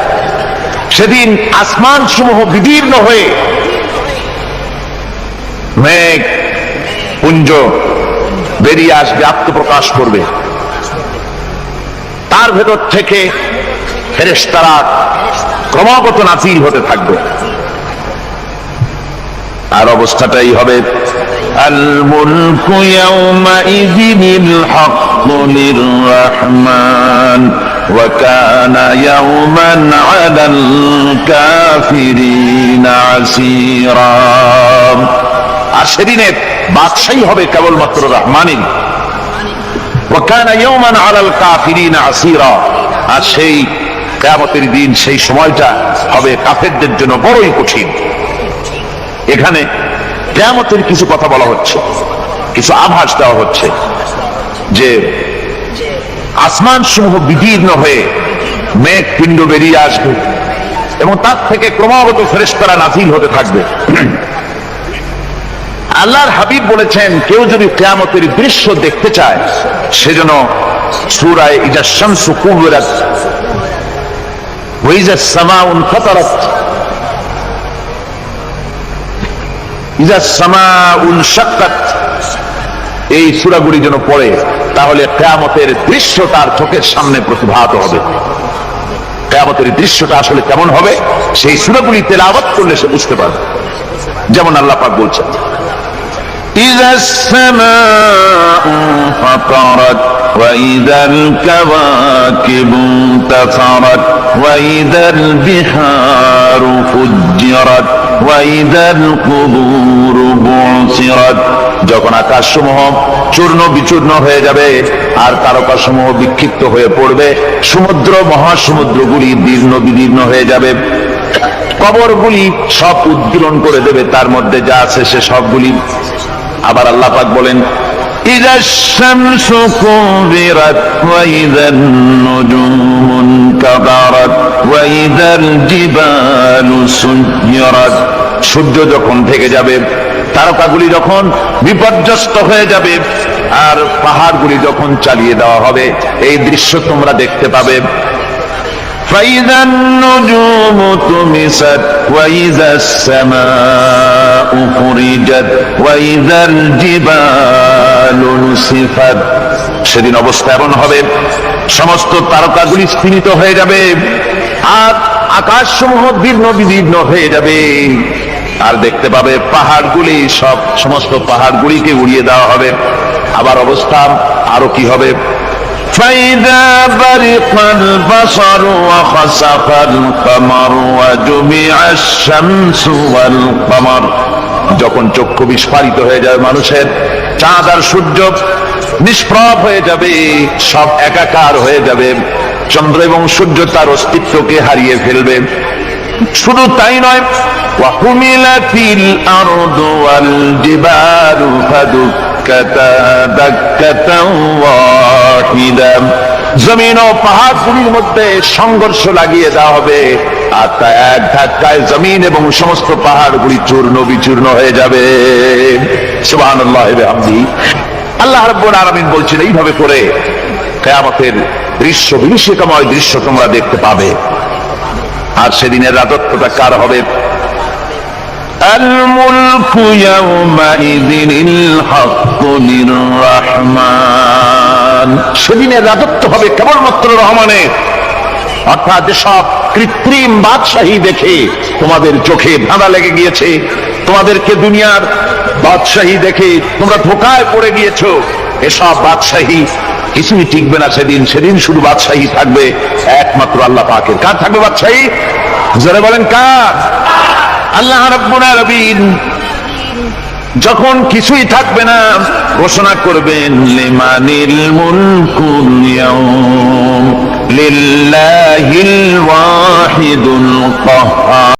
সেদিন আসমান সমূহ বিদীর্ণ হয়ে মেঘ পুঞ্জ বেরিয়ে আসবে, আত্মপ্রকাশ করবে, তার ভেতর থেকে ফেরেশতারা ক্রমাগত নাযিল হতে থাকবে, আর অবস্থাটাই হবে আল মুলকু ইয়াওমাইযিনিল হাক্কু লিররহমান ওয়া কানা ইয়াওমান আলাল কাফিরিনা আসীরা। আর সেদিনের বাদশাহী হবে কেবলমাত্র রহমানিন। ওয়া কানা ইয়াওমান আলাল কাফিরিনা আসীরা, আর সেই কিয়ামতের দিন, সেই সময়টা হবে কাফেরদের জন্য বড়ই কঠিন। এখানে কিয়ামতের কিছু কথা বলা হচ্ছে, কিছু আভাস দেওয়া হচ্ছে যে আসমান সমূহ বিদীর্ণ হয়ে মেঘ পিণ্ড বেরিয়ে আসবে এবং তার থেকে ক্রমাগত ফেরেশতারা নাযিল হতে থাকবে। আল্লাহর হাবিব বলেছেন, কেউ যদি কিয়ামতের দৃশ্য দেখতে চায় সেজন্য সূরা ইজা শামসু কুবিরাত ওয়া ইজা সামাউ ফাতারাত, ইজা সামাউ শাক্কাত, এই সূরাগুলি যেন পড়ে, তাহলে কিয়ামতের দৃশ্য তার চোখের সামনে প্রতিভাত হবে। কিয়ামতের দৃশ্যটা আসলে কেমন হবে সেই সূরাগুলি তেলাওয়াত করলে সে বুঝতে পারবে। যেমন আল্লাহ পাক বলছেন, إذا السماء انفطرت وإذا الكواكب انتثرت وإذا البحار فجرت وإذا القبور بعثرت, যখন আকাশসমূহ চূর্ণ বিচূর্ণ হয়ে যাবে আর তারকাসমূহ বিক্ষিপ্ত হয়ে পড়বে, সমুদ্র মহাসমুদ্রগুলি দীর্ণ বিদীর্ণ হয়ে যাবে, কবরগুলি সব উদ্গীরণ করে দেবে, তার মধ্যে যা আছে সে সবগুলি। আবার আল্লাহ পাক বলেন, ইযা শামসু কুবিরাত ওয়া ইযান নুজুমু কাদারাত ওয়া ইযাল জিবালু সুয়িরাত, সূর্য যখন ঢেকে যাবে, তারকাগুলি যখন বিপর্যস্ত হয়ে যাবে আর পাহাড়গুলি যখন চালিয়ে দেওয়া হবে, এই দৃশ্য তোমরা দেখতে পাবে। فإذا النجوم طمست وإذا السماء فرجت وإذا الجبال نسفت, সেদিন অবস্থা এমন হবে সমস্ত তারকাগুলি স্তিমিত হয়ে যাবে আর আকাশসমূহ দীর্ণ বিদীর্ণ হয়ে যাবে, আর দেখতে পাবে পাহাড়গুলি সমস্ত পাহাড়গুলিকে উড়িয়ে দেওয়া হবে। আবার অবস্থা আরো কি হবে, فإذا برق البصر وخسف القمر وجمع الشمس والقمر, যখন চক্ষু বিস্ফারিত হয়ে যাবে মানুষের, চাঁদ আর সূর্য নিষ্প্রভ হয়ে যাবে, সব একাকার হয়ে যাবে, চন্দ্র এবং সূর্য তার অস্তিত্বকে হারিয়ে ফেলবে। শুধু তাই নয়, ওয়াহুমিলাতিল আরদু ওয়াল জিবালু ফাদুক্কাতা দাক্কাতাও ওয়াহিদা, জমিন ও পাহাড়গুলির মধ্যে সংঘর্ষ লাগিয়ে দেওয়া হবে আর তা এক ধাক্কায় জমিন এবং সমস্ত পাহাড়গুলি চূর্ণ বিচূর্ণ হয়ে যাবে। সুবহানাল্লাহি ওয়া বিহামদিহি। আল্লাহ রাব্বুল আলামিন বলছেন, এইভাবে করে কিয়ামতের দৃশ্য, বিভীষিকাময় দৃশ্য তোমরা দেখতে পাবে। আর সেদিনের রাজত্বটা কার হবে? আল মুলকু ইয়াওমাইযিনিল হাক্কু লির-রাহমান, সেদিনের রাজত্ব হবে কেবলমাত্র রহমানের। অর্থাৎ সব কৃত্রিম বাদশাহী দেখে তোমাদের চোখে ধাঁধা লেগে গিয়েছে, তোমাদেরকে দুনিয়ার বাদশাহী দেখে তোমরা ধোঁকায় পড়ে গিয়েছো, এসব বাদশাহী কিছুই টিকবে না সেদিন। সেদিন শুধু বাদশাহী থাকবে একমাত্র আল্লাহ পাকের। কার থাকবে বাদশাহী? যারা বলেন কার? আল্লাহ রাব্বুল আলামিন যখন কিছুই থাকবে না ঘোষণা করবেন, লিমানিল মুলকুল ইয়াউম লিল্লাহিল ওয়াহিদুল কাহ্হার।